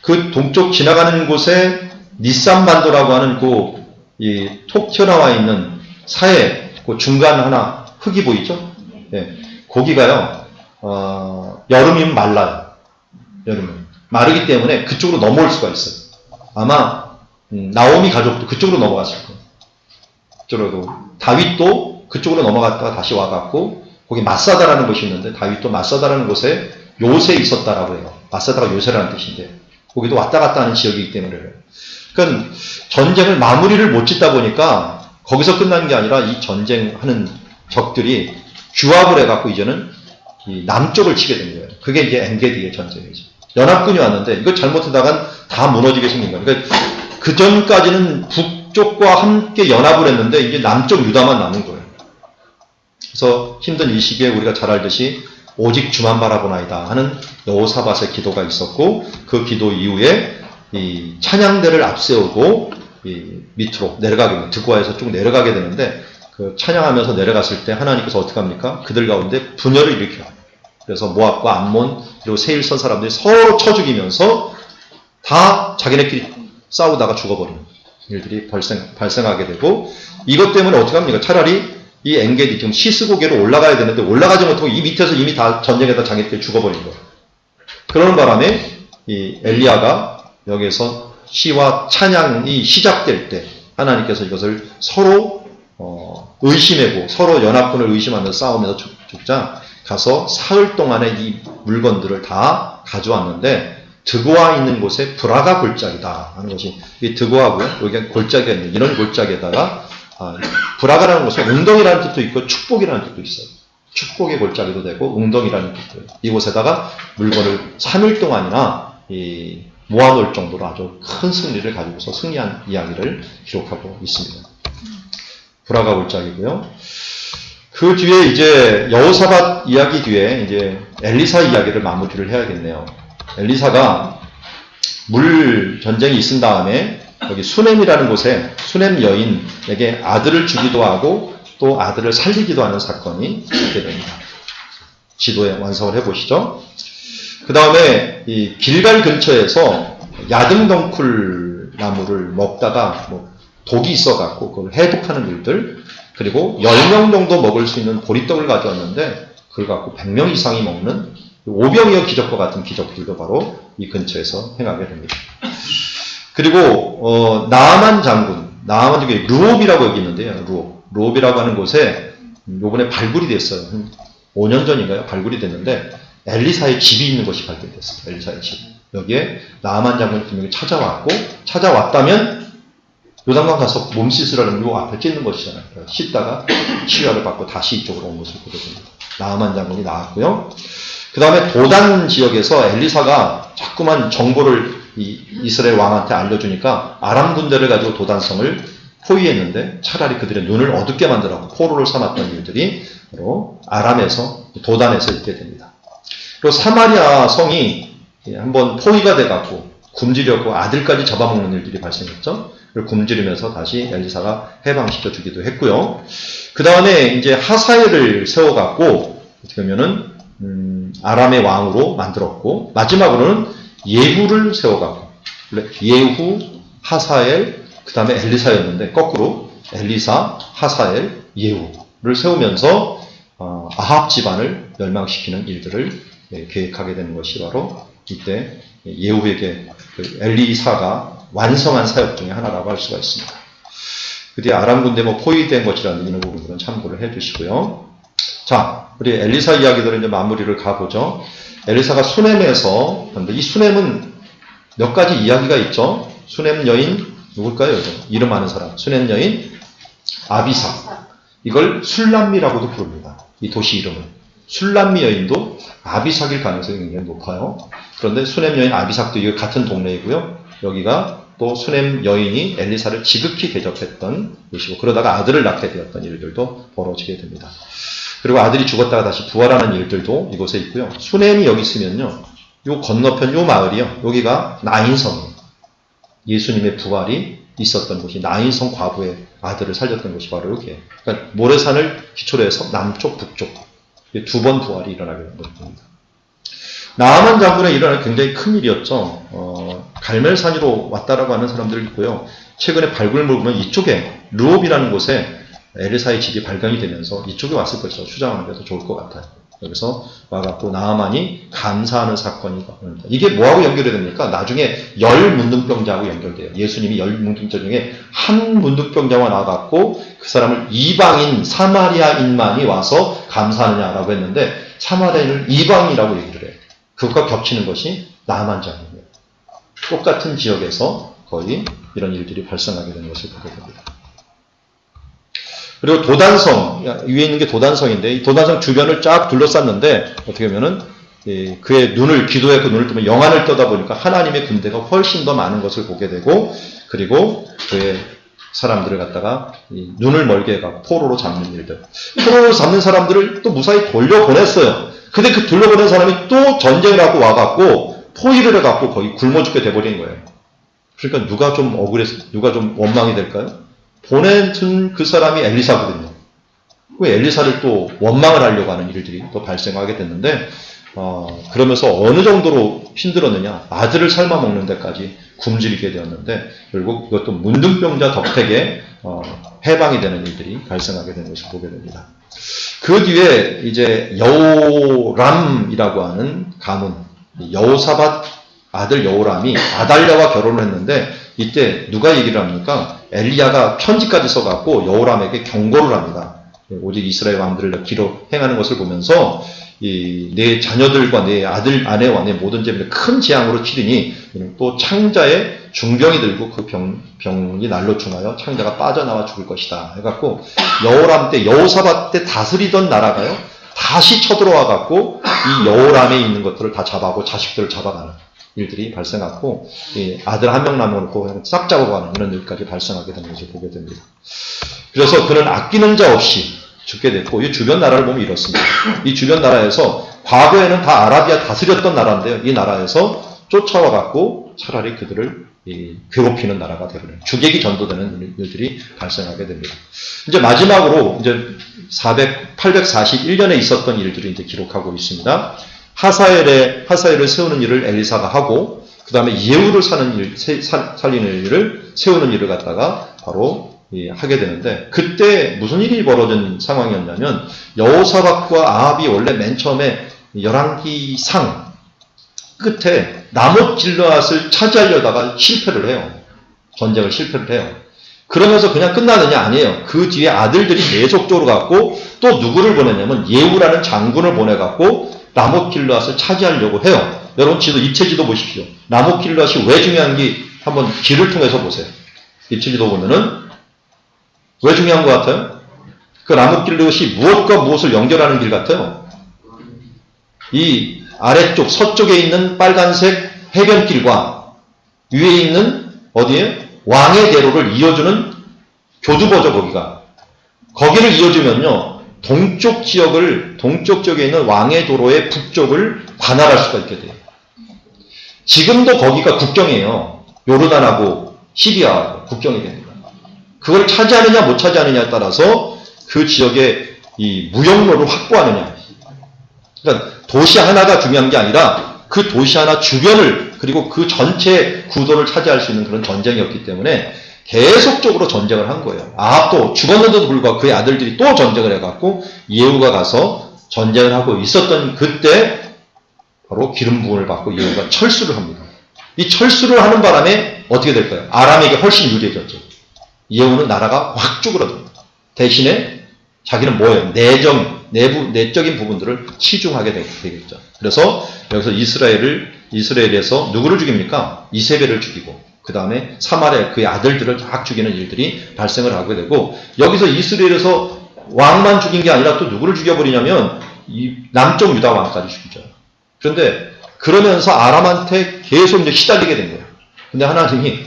그 동쪽 지나가는 곳에 니산반도라고 하는 톡 튀어나와 있는 사해, 그 중간 하나 흙이 보이죠? 예. 거기가요, 여름이면 말라요. 여름은. 마르기 때문에 그쪽으로 넘어올 수가 있어요. 아마, 나오미 가족도 그쪽으로 넘어갔을 거예요. 그쪽으로. 다윗도 그쪽으로 넘어갔다가 다시 와갖고, 거기 마사다라는 곳이 있는데, 다윗도 마사다라는 곳에 요새 있었다라고 해요. 마사다가 요새라는 뜻인데, 거기도 왔다 갔다 하는 지역이기 때문에 그래요. 그러니까 전쟁을 마무리를 못 짓다 보니까, 거기서 끝난 게 아니라 이 전쟁하는 적들이 규합을 해갖고 이제는 이 남쪽을 치게 된 거예요. 그게 이제 엔게디의 전쟁이죠. 연합군이 왔는데 이거 잘못하다간 다 무너지게 생긴 거예요. 그러니까 그 전까지는 북쪽과 함께 연합을 했는데 이제 남쪽 유다만 남은 거예요. 그래서 힘든 이 시기에 우리가 잘 알듯이 오직 주만 바라보나이다 하는 여호사밧의 기도가 있었고 그 기도 이후에 이 찬양대를 앞세우고 이 밑으로 내려가게 됩니다. 드고아에서 쭉 내려가게 되는데 그 찬양하면서 내려갔을 때 하나님께서 어떻게 합니까? 그들 가운데 분열을 일으켜요. 그래서 모압과 암몬 그리고 세일선 사람들이 서로 쳐 죽이면서 다 자기네끼리 싸우다가 죽어버리는 일들이 발생하게 되고 이것 때문에 어떻게 합니까? 차라리 이 엔게디 지금 시스고개로 올라가야 되는데 올라가지 못하고 이 밑에서 이미 다 전쟁에다 자기네끼리 죽어버린 거예요. 그러는 바람에 이 엘리야가 여기에서 시와 찬양이 시작될 때 하나님께서 이것을 서로 의심하고 서로 연합군을 의심하면서 싸우면서 죽자 가서 사흘 동안에 이 물건들을 다 가져왔는데 드고아 있는 곳에 브라가 골짜기다 하는 것이 이 드고아고요. 여기 골짜기가 있는 이런 골짜기에다가 브라가라는 것은 웅덩이라는 뜻도 있고 축복이라는 뜻도 있어요. 축복의 골짜기도 되고 웅덩이라는 뜻도 있고 이곳에다가 물건을 3일 동안이나 모아놓을 정도로 아주 큰 승리를 가지고서 승리한 이야기를 기록하고 있습니다. 브라가 골짜기고요. 그 뒤에 이제 여호사밧 이야기 뒤에 이제 엘리사 이야기를 마무리를 해야겠네요. 엘리사가 물 전쟁이 있은 다음에 여기 수넴이라는 곳에 수넴 여인에게 아들을 주기도 하고 또 아들을 살리기도 하는 사건이 있게 됩니다. 지도에 완성을 해보시죠. 그 다음에 이 길갈 근처에서 야등덩쿨 나무를 먹다가 독이 있어갖고 그걸 해독하는 일들 그리고 10명 정도 먹을 수 있는 보리떡을 가져왔는데 그걸 갖고 100명 이상이 먹는 오병이어 기적과 같은 기적들도 바로 이 근처에서 행하게 됩니다. 그리고 나아만 장군, 나아만 중에 루옵이라고 여기 있는데요. 루옵이라고 하는 곳에 요번에 발굴이 됐어요. 한 5년 전인가요? 발굴이 됐는데 엘리사의 집이 있는 곳이 발견됐어요. 엘리사의 집. 여기에 나아만 장군이 분명히 찾아왔다면 요단강 가서 몸 씻으라는 요 앞에 찢는 것이잖아요. 씻다가 치유를 받고 다시 이쪽으로 온 것을 보게 됩니다. 나아만 장군이 나왔고요. 그 다음에 도단 지역에서 엘리사가 자꾸만 정보를 이스라엘 왕한테 알려주니까 아람 군대를 가지고 도단성을 포위했는데 차라리 그들의 눈을 어둡게 만들라고 포로를 삼았던 일들이 바로 아람에서 도단에서 있게 됩니다. 그리고 사마리아 성이 한번 포위가 돼갖고 굶주렸고 아들까지 잡아먹는 일들이 발생했죠. 그리고 굶주리면서 다시 엘리사가 해방시켜 주기도 했고요. 그 다음에 이제 하사엘을 세워갖고 어떻게 보면은 아람의 왕으로 만들었고 마지막으로는 예후를 세워갖고 예후, 하사엘, 그 다음에 엘리사였는데 거꾸로 엘리사, 하사엘, 예후를 세우면서 아합 집안을 멸망시키는 일들을 계획하게 되는 것이 바로 이때 예후에게 엘리사가 완성한 사역 중에 하나라고 할 수가 있습니다. 그 뒤에 아람 군대 포위된 것이라는 이런 부분들은 참고를 해주시고요. 자, 우리 엘리사 이야기들은 이제 마무리를 가보죠. 엘리사가 수넴에서, 근데 이 수넴은 몇 가지 이야기가 있죠. 수넴 여인, 누굴까요? 이름 아는 사람. 수넴 여인, 아비삭. 이걸 술람미라고도 부릅니다. 이 도시 이름은. 술람미 여인도 아비삭일 가능성이 굉장히 높아요. 그런데 수넴 여인 아비삭도 이거 같은 동네이고요. 여기가 또 수넴 여인이 엘리사를 지극히 대접했던 곳이고 그러다가 아들을 낳게 되었던 일들도 벌어지게 됩니다. 그리고 아들이 죽었다가 다시 부활하는 일들도 이곳에 있고요. 수넴이 여기 있으면요. 요 건너편 요 마을이요. 여기가 나인성이에요. 예수님의 부활이 있었던 곳이 나인성 과부의 아들을 살렸던 곳이 바로 여기에요. 그러니까 모래산을 기초로 해서 남쪽, 북쪽 두 번 부활이 일어나게 된 겁니다. 나아만 장군의 일어난 굉장히 큰 일이었죠. 갈멜산으로 왔다라고 하는 사람들이 있고요. 최근에 발굴물 보면 이쪽에 르홉이라는 곳에 엘리사의 집이 발견이 되면서 이쪽에 왔을 것이라고 추정하는 게 더 좋을 것 같아요. 여기서 와갖고 나아만이 감사하는 사건이 겁니다. 이게 뭐하고 연결이 됩니까? 나중에 10문둥병자하고 연결돼요. 예수님이 10문둥병자 중에 한 문둥병자가 나와갖고 그 사람을 이방인 사마리아인만이 와서 감사하느냐라고 했는데 사마리아인을 이방인이라고 얘기를 해요. 그것과 겹치는 것이 나아만 장군이에요. 똑같은 지역에서 거의 이런 일들이 발생하게 되는 것을 보게 됩니다. 그리고 도단성, 위에 있는 게 도단성인데, 이 도단성 주변을 쫙 둘러쌌는데, 어떻게 보면은, 그의 눈을, 기도의 그 눈을 뜨면 영안을 떠다 보니까 하나님의 군대가 훨씬 더 많은 것을 보게 되고, 그리고 그의 사람들을 갖다가 눈을 멀게 해가고 포로로 잡는 일들. 포로로 잡는 사람들을 또 무사히 돌려보냈어요. 근데 그 돌려보낸 사람이 또 전쟁을 하고 와갖고, 포위를 해갖고 거의 굶어 죽게 돼버린 거예요. 그러니까 누가 좀 억울해서, 누가 좀 원망이 될까요? 보낸 그 사람이 엘리사거든요. 그 엘리사를 또 원망을 하려고 하는 일들이 또 발생하게 됐는데, 그러면서 어느 정도로 힘들었느냐. 아들을 삶아 먹는 데까지 굶주리게 되었는데, 결국 이것도 문둥병자 덕택에 해방이 되는 일들이 발생하게 되는 것을 보게 됩니다. 그 뒤에 이제 여호람이라고 하는 가문, 여호사밧 아들 여호람이 아달랴와 결혼을 했는데, 이때 누가 얘기를 합니까? 엘리야가 편지까지 써갖고 여호람에게 경고를 합니다. 오직 이스라엘 왕들을 기로 행하는 것을 보면서 내 자녀들과 내 아들, 아내와 내 모든 재물을 큰 재앙으로 치르니 또 창자에 중병이 들고 그 병이 날로 중하여 창자가 빠져나와 죽을 것이다. 해갖고 여호람 때, 여호사밧 때 다스리던 나라가요, 다시 쳐들어와갖고 이 여호람에 있는 것들을 다 잡아가고 자식들을 잡아가는 일들이 발생하고, 아들 한 명 남겨놓고 싹 잡아가는 이런 일까지 발생하게 되는 것을 보게 됩니다. 그래서 그는 아끼는 자 없이 죽게 됐고, 이 주변 나라를 보면 이렇습니다. 이 주변 나라에서 과거에는 다 아라비아 다스렸던 나라인데요. 이 나라에서 쫓아와갖고 차라리 그들을 괴롭히는 나라가 되버려요. 주객이 전도되는 일들이 발생하게 됩니다. 이제 마지막으로 이제 841년에 있었던 일들을 이제 기록하고 있습니다. 하사엘을 세우는 일을 엘리사가 하고, 그 다음에 예후를 살리는 일을 세우는 일을 갖다가 바로 하게 되는데, 그때 무슨 일이 벌어진 상황이었냐면, 여호사밧과 아합이 원래 맨 처음에 열왕기상 끝에 라못 길르앗을 차지하려다가 실패를 해요. 전쟁을 실패를 해요. 그러면서 그냥 끝나느냐? 아니에요. 그 뒤에 아들들이 계속적으로 갖고 또 누구를 보냈냐면 예후라는 장군을 보내갖고 라못 길르앗을 차지하려고 해요. 여러분 입체지도 보십시오. 라못 길르앗이 왜 중요한지 한번 길을 통해서 보세요. 입체지도 보면은 왜 중요한 것 같아요? 그 라못 길르앗이 무엇과 무엇을 연결하는 길 같아요? 이 아래쪽 서쪽에 있는 빨간색 해변길과 위에 있는 어디에? 왕의 대로를 이어주는 교두보죠, 거기가. 거기를 이어주면요, 동쪽 지역에 있는 왕의 도로의 북쪽을 관할할 수가 있게 돼요. 지금도 거기가 국경이에요. 요르단하고 시리아하고 국경이 됩니다. 그걸 차지하느냐 못 차지하느냐에 따라서 그 지역의 이 무역로를 확보하느냐. 그러니까 도시 하나가 중요한 게 아니라 그 도시 하나 주변을, 그리고 그 전체 구도를 차지할 수 있는 그런 전쟁이었기 때문에 계속적으로 전쟁을 한 거예요. 아합도 죽었는데도 불구하고 그의 아들들이 또 전쟁을 해갖고 예후가 가서 전쟁을 하고 있었던 그때 바로 기름 부음을 받고 예후가 철수를 합니다. 이 철수를 하는 바람에 어떻게 될까요? 아람에게 훨씬 유리해졌죠. 예후는 나라가 확 쭈그러듭니다. 대신에 자기는 뭐예요? 내적인 부분들을 치중하게 되겠죠. 그래서 여기서 이스라엘에서 누구를 죽입니까? 이세벨을 죽이고, 그 다음에 사마리아 그의 아들들을 쫙 죽이는 일들이 발생을 하게 되고, 여기서 이스라엘에서 왕만 죽인 게 아니라 또 누구를 죽여버리냐면 이 남쪽 유다 왕까지 죽이죠. 그런데 그러면서 아람한테 계속 이제 시달리게 된 거예요. 근데 하나님이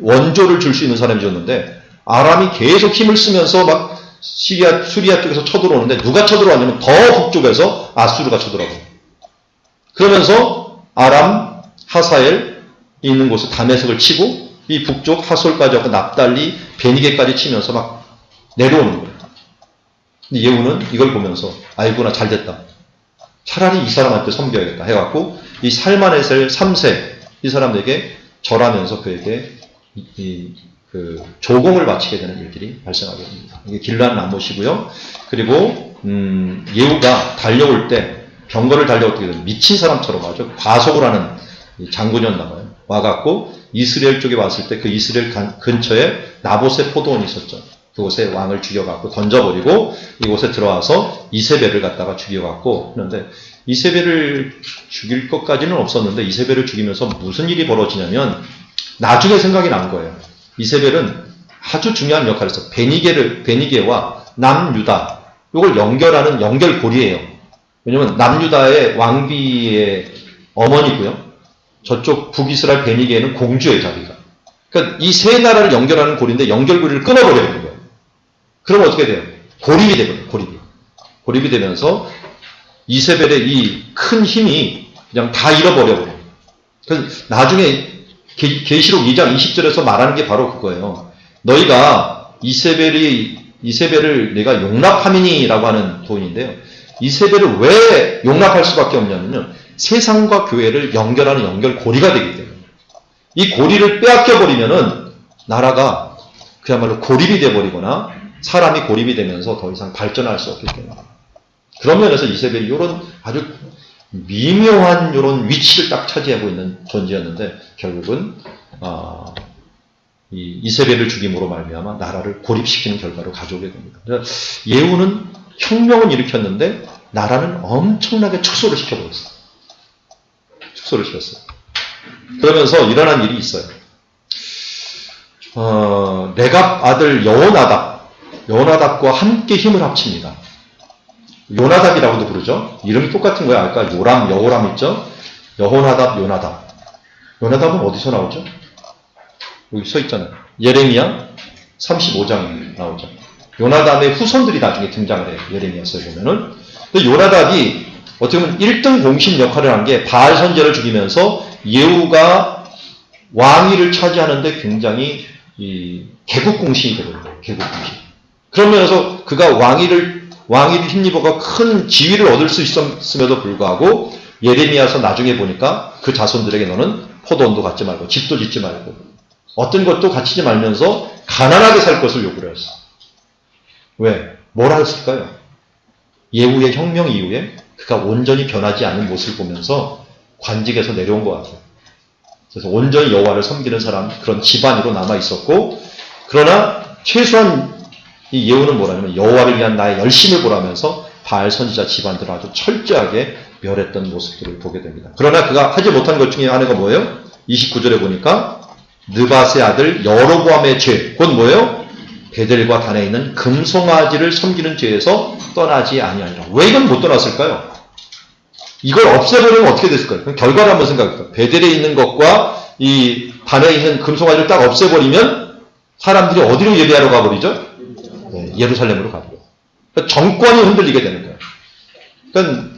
원조를 줄 수 있는 사람이 줬는데, 아람이 계속 힘을 쓰면서 막 수리아 쪽에서 쳐들어오는데, 누가 쳐들어왔냐면 더 북쪽에서 아수르가 쳐들어와요. 그러면서 아람, 하사엘 있는 곳에 다메섹을 치고, 이 북쪽 하솔까지 하고 납달리, 베니게까지 치면서 막 내려오는 거예요. 근데 예후는 이걸 보면서 아이구나 잘됐다. 차라리 이 사람한테 섬겨야겠다 해갖고 이 살만에셀 3세 이 사람에게 절하면서 그에게 그 조공을 바치게 되는 일들이 발생하게 됩니다. 이게 길르앗 라못이고요. 그리고 예후가 달려올 때 병거를 달려올 때 미친 사람처럼 아주 과속을 하는 장군이었나봐요. 와갖고 이스라엘 쪽에 왔을 때 그 이스라엘 근처에 나봇의 포도원이 있었죠. 그곳에 왕을 죽여갖고 던져버리고 이곳에 들어와서 이세벨을 갖다가 죽여갖고 그런데 이세벨을 죽일 것까지는 없었는데 이세벨을 죽이면서 무슨 일이 벌어지냐면 나중에 생각이 난 거예요. 이세벨은 아주 중요한 역할을 했어요. 베니게와 남유다 이걸 연결하는 연결고리예요. 왜냐면 남유다의 왕비의 어머니고요. 저쪽 북이스라엘 베니게에는 공주의 자리가. 그러니까 이 세 나라를 연결하는 고리인데 연결고리를 끊어버려야 되는 거예요. 그럼 어떻게 돼요? 고립이 되거든요. 고립이 되면서 이세벨의 이 큰 힘이 그냥 다 잃어버려버려요. 그래서 나중에 계시록 2장 20절에서 말하는 게 바로 그거예요. 너희가 이세벨을 내가 용납함이니라고 하는 도인인데요. 이세벨을 왜 용납할 수밖에 없냐면요. 세상과 교회를 연결하는 연결고리가 되기 때문에 이 고리를 빼앗겨버리면은 나라가 그야말로 고립이 돼버리거나 사람이 고립이 되면서 더 이상 발전할 수 없기 때문에 그런 면에서 이세벨이 이런 아주 미묘한 이런 위치를 딱 차지하고 있는 존재였는데 결국은 이 이세벨을 죽임으로 말미암아 나라를 고립시키는 결과를 가져오게 됩니다. 예후는 혁명은 일으켰는데 나라는 엄청나게 축소를 시켜버렸어요. 축소를 시켰어요. 그러면서 일어난 일이 있어요. 레갑 아들 여호나답과 함께 힘을 합칩니다. 요나답이라고도 부르죠. 이름이 똑같은 거야. 아까 여호람 있죠? 요나답. 요나답은 어디서 나오죠? 여기 서 있잖아요. 예레미야 35장에 나오죠. 요나답의 후손들이 나중에 등장을 해요. 예레미야서에 보면은. 근데 요나답이 어떻게 보면 1등 공신 역할을 한 게 바알 선제를 죽이면서 예후가 왕위를 차지하는데 굉장히 개국 공신이 되거든요. 개국 공신. 그런 면에서 그가 왕위를 힘입어가 큰 지위를 얻을 수 있었음에도 불구하고 예레미야서 나중에 보니까 그 자손들에게 너는 포도원도 갖지 말고 집도 짓지 말고 어떤 것도 갖추지 말면서 가난하게 살 것을 요구를 했어. 왜? 뭘 했을까요? 예후의 혁명 이후에 그가 온전히 변하지 않은 모습을 보면서 관직에서 내려온 것 같아요. 그래서 온전히 여호와를 섬기는 사람, 그런 집안으로 남아 있었고, 그러나 최소한 이 예후는 뭐라냐면 여호와를 위한 나의 열심을 보라면서 바알 선지자 집안들을 아주 철저하게 멸했던 모습들을 보게 됩니다. 그러나 그가 하지 못한 것 중에 하나가 뭐예요? 29절에 보니까 느밧의 아들 여로보암의 죄, 그건 뭐예요? 베델과 단에 있는 금송아지를 섬기는 죄에서 떠나지 아니하니라. 왜 이건 못 떠났을까요? 이걸 없애버리면 어떻게 됐을까요? 그럼 결과를 한번 생각해볼까요? 베델에 있는 것과 이 단에 있는 금송아지를 딱 없애버리면 사람들이 어디로 예배하러 가버리죠? 네, 예루살렘으로 가버려요. 그러니까 정권이 흔들리게 되는 거예요. 그러니까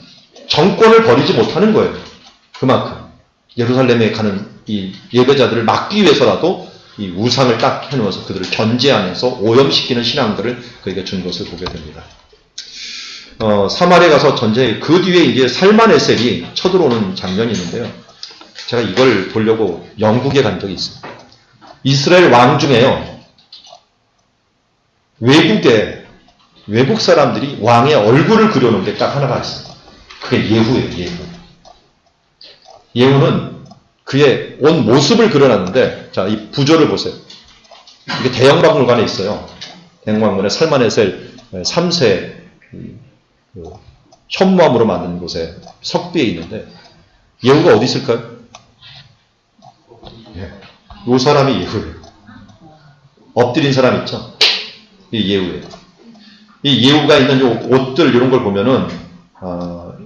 정권을 버리지 못하는 거예요. 그만큼 예루살렘에 가는 이 예배자들을 막기 위해서라도 이 우상을 딱 해놓아서 그들을 견제하면서 오염시키는 신앙들을 그에게 준 것을 보게 됩니다. 사마리에 가서 전쟁, 그 뒤에 이제 살만에셀이 쳐들어오는 장면이 있는데요. 제가 이걸 보려고 영국에 간 적이 있어요. 이스라엘 왕 중에요. 외국 사람들이 왕의 얼굴을 그려놓은 게 딱 하나가 있어요. 그게 예후예요, 예후. 예후는 그의 온 모습을 그려놨는데, 자, 이 부조를 보세요. 이게 대형박물관에 있어요. 대형박물관에 살만에셀 3세 현무암으로 만든 곳에 석비에 있는데, 예후가 어디 있을까요? 이 사람이 예후예요. 엎드린 사람 있죠? 이 예후예요. 이 예후가 있는 요 옷들 이런 걸 보면은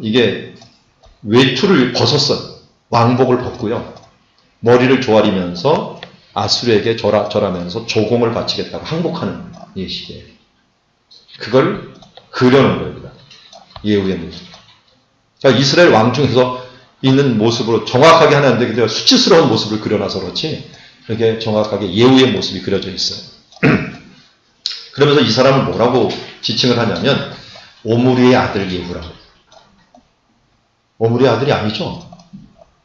이게 외투를 벗었어요. 왕복을 벗고요. 머리를 조아리면서 아수르에게 절하면서 조공을 바치겠다고 항복하는 예식이에요. 그걸 그려놓은 겁니다. 예후의 모습. 그러니까 이스라엘 왕 중에서 있는 모습으로 정확하게 하는데 근데 수치스러운 모습을 그려놔서 그렇지 이렇게 정확하게 예후의 모습이 그려져 있어요. 그러면서 이 사람을 뭐라고 지칭을 하냐면 오므리의 아들 예후라고. 오므리의 아들이 아니죠.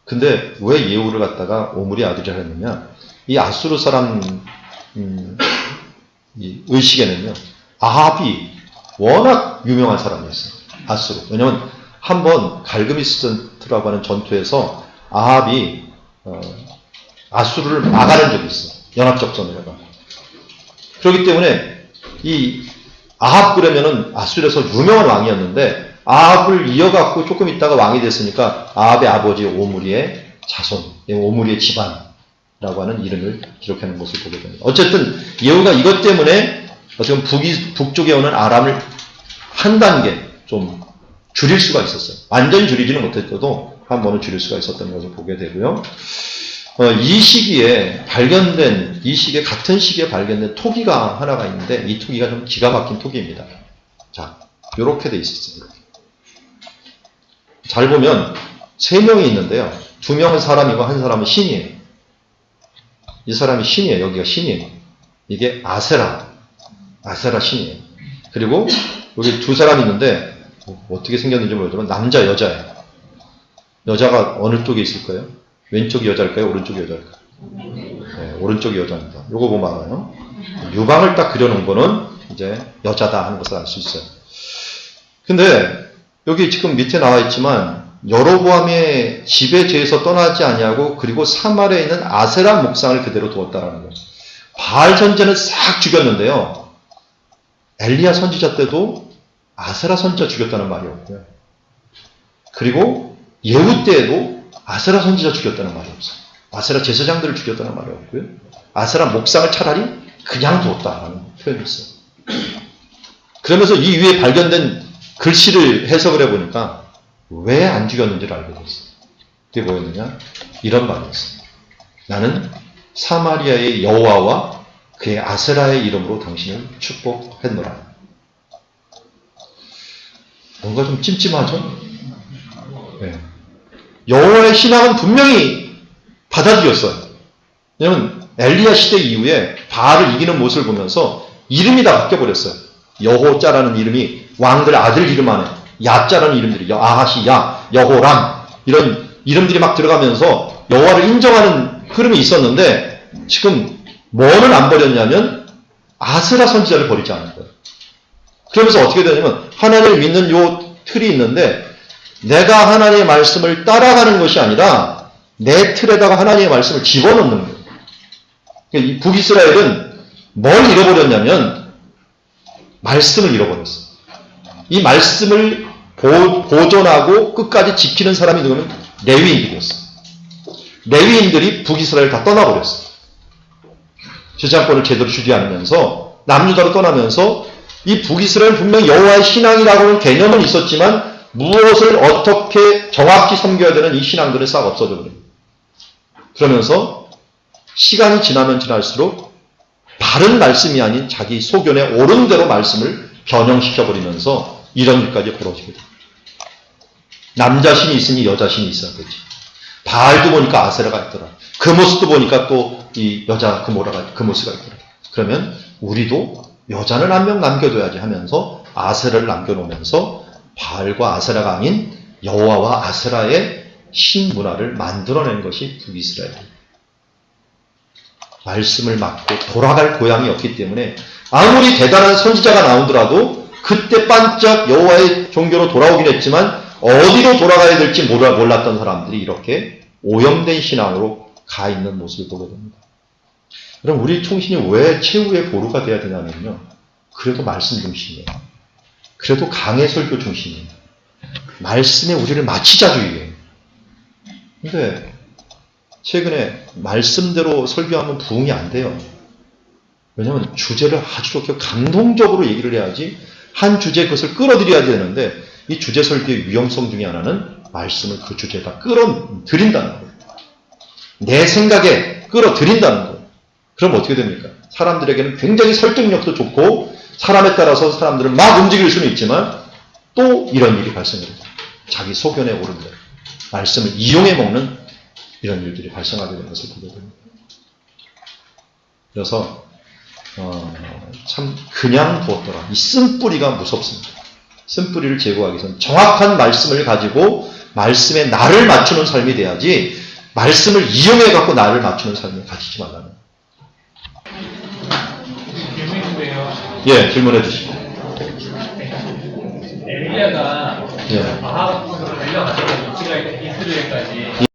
근데 왜 예후를 갖다가 오므리의 아들이라 했느냐? 이 아수르 사람 이 의식에는요, 아합이 워낙 유명한 사람이었어요. 아수르. 왜냐면 한번 갈그미스트라고 하는 전투에서 아합이 아수르를 막아낸 적이 있어요. 연합적전으로가. 그렇기 때문에 이 아합 그러면은 아수르에서 유명한 왕이었는데 아합을 이어갖고 조금 있다가 왕이 됐으니까 아합의 아버지 오므리의 자손, 오므리의 집안이라고 하는 이름을 기록하는 것을 보게 됩니다. 어쨌든 예후가 이것 때문에 어떻게 보면 북쪽에 오는 아람을 한 단계 좀 줄일 수가 있었어요. 완전히 줄이지는 못했어도 한 번은 줄일 수가 있었던 것을 보게 되고요. 이 시기에 같은 시기에 발견된 토기가 하나가 있는데, 이 토기가 좀 기가 막힌 토기입니다. 자, 요렇게 돼 있었어요. 잘 보면 3명이 있는데요. 2명은 사람이고 한 사람은 신이에요. 이 사람이 신이에요. 여기가 신이에요. 이게 아세라 신이에요. 그리고 여기 2 사람이 있는데 어떻게 생겼는지 모르지만 남자, 여자예요. 여자가 어느 쪽에 있을까요? 왼쪽이 여자일까요? 오른쪽이 여자일까요? 네, 오른쪽이 여자입니다. 요거 보면 알아요. 유방을 딱 그려놓은 거는 이제 여자다 하는 것을 알 수 있어요. 근데 여기 지금 밑에 나와 있지만 여로보암의 집에 죄에서 떠나지 아니하고 그리고 사마리아에 있는 아세라 목상을 그대로 두었다라는 거예요. 바알 선지자는 싹 죽였는데요. 엘리야 선지자 때도 아세라 선지자 죽였다는 말이 없고요. 그리고 예후 때에도 아세라 선지자 죽였다는 말이 없어요. 아세라 제사장들을 죽였다는 말이 없고요. 아세라 목상을 차라리 그냥 두었다라는 표현이 있어요. 그러면서 이 위에 발견된 글씨를 해석을 해보니까 왜 안 죽였는지를 알게 됐어요. 그게 뭐였느냐? 이런 말이었어요. 나는 사마리아의 여호와와 그의 아세라의 이름으로 당신을 축복했노라. 뭔가 좀 찜찜하죠? 네. 여호와의 신앙은 분명히 받아들였어요. 왜냐하면 엘리야 시대 이후에 바알을 이기는 모습을 보면서 이름이 다 바뀌어버렸어요. 여호자라는 이름이 왕들 아들 이름 안에 야자라는 이름들이 아하시야, 여호람 이런 이름들이 막 들어가면서 여호와를 인정하는 흐름이 있었는데 지금 뭐는 안 버렸냐면 아세라 선지자를 버리지 않은 거예요. 그러면서 어떻게 되냐면 하나님을 믿는 요 틀이 있는데 내가 하나님의 말씀을 따라가는 것이 아니라 내 틀에다가 하나님의 말씀을 집어넣는 거예요. 이 북이스라엘은 뭘 잃어버렸냐면 말씀을 잃어버렸어요. 이 말씀을 보존하고 끝까지 지키는 사람이 누구면 레위인들이었어요. 레위인들이 북이스라엘 다 떠나버렸어요. 제사장권을 제대로 주지 않으면서 남유다로 떠나면서 이 북이스라엘은 분명 여호와의 신앙이라고 하는 개념은 있었지만 무엇을 어떻게 정확히 섬겨야 되는 이 신앙들은 싹 없어져 버려요. 그러면서 시간이 지나면 지날수록 바른 말씀이 아닌 자기 소견에 옳은 대로 말씀을 변형시켜버리면서 이런 일까지 벌어지게 됩니다. 남자 신이 있으니 여자 신이 있어야 되지. 바알도 보니까 아세라가 있더라. 그 모습도 보니까 또 이 여자 그모스가 있더라. 그러면 우리도 여자는 한 명 남겨둬야지 하면서 아세라를 남겨놓으면서 바알과 아세라가 아닌 여호와와 아세라의 신문화를 만들어낸 것이 북이스라엘입니다. 말씀을 맡고 돌아갈 고향이 없기 때문에 아무리 대단한 선지자가 나오더라도 그때 반짝 여호와의 종교로 돌아오긴 했지만 어디로 돌아가야 될지 몰랐던 사람들이 이렇게 오염된 신앙으로 가 있는 모습을 보게 됩니다. 그럼 우리 총신이 왜 최후의 보루가 돼야 되냐면요. 그래도 말씀 중심이에요. 그래도 강해 설교 중심이에요. 말씀에 우리를 맞추자주의예요. 근데 최근에 말씀대로 설교하면 부응이 안 돼요. 왜냐하면 주제를 아주 이렇게 감동적으로 얘기를 해야지 한 주제에 그것을 끌어들여야 되는데 이 주제 설교의 위험성 중에 하나는 말씀을 그 주제에다 끌어들인다는 거예요. 내 생각에 끌어들인다는 거예요. 그럼 어떻게 됩니까? 사람들에게는 굉장히 설득력도 좋고 사람에 따라서 사람들을 막 움직일 수는 있지만 또 이런 일이 발생해요. 자기 소견에 오른 대로 말씀을 이용해 먹는 이런 일들이 발생하게 되는 것을 보게 됩니다. 그래서 참 그냥 두었더라. 이 쓴뿌리가 무섭습니다. 쓴뿌리를 제거하기 위해서는 정확한 말씀을 가지고 말씀에 나를 맞추는 삶이 돼야지 말씀을 이용해 갖고 나를 맞추는 삶을 가지지 말라는. 질문인데요. 예, 질문해 주시죠. 엘리야가 예. 아합으로 달려가서 이스라엘까지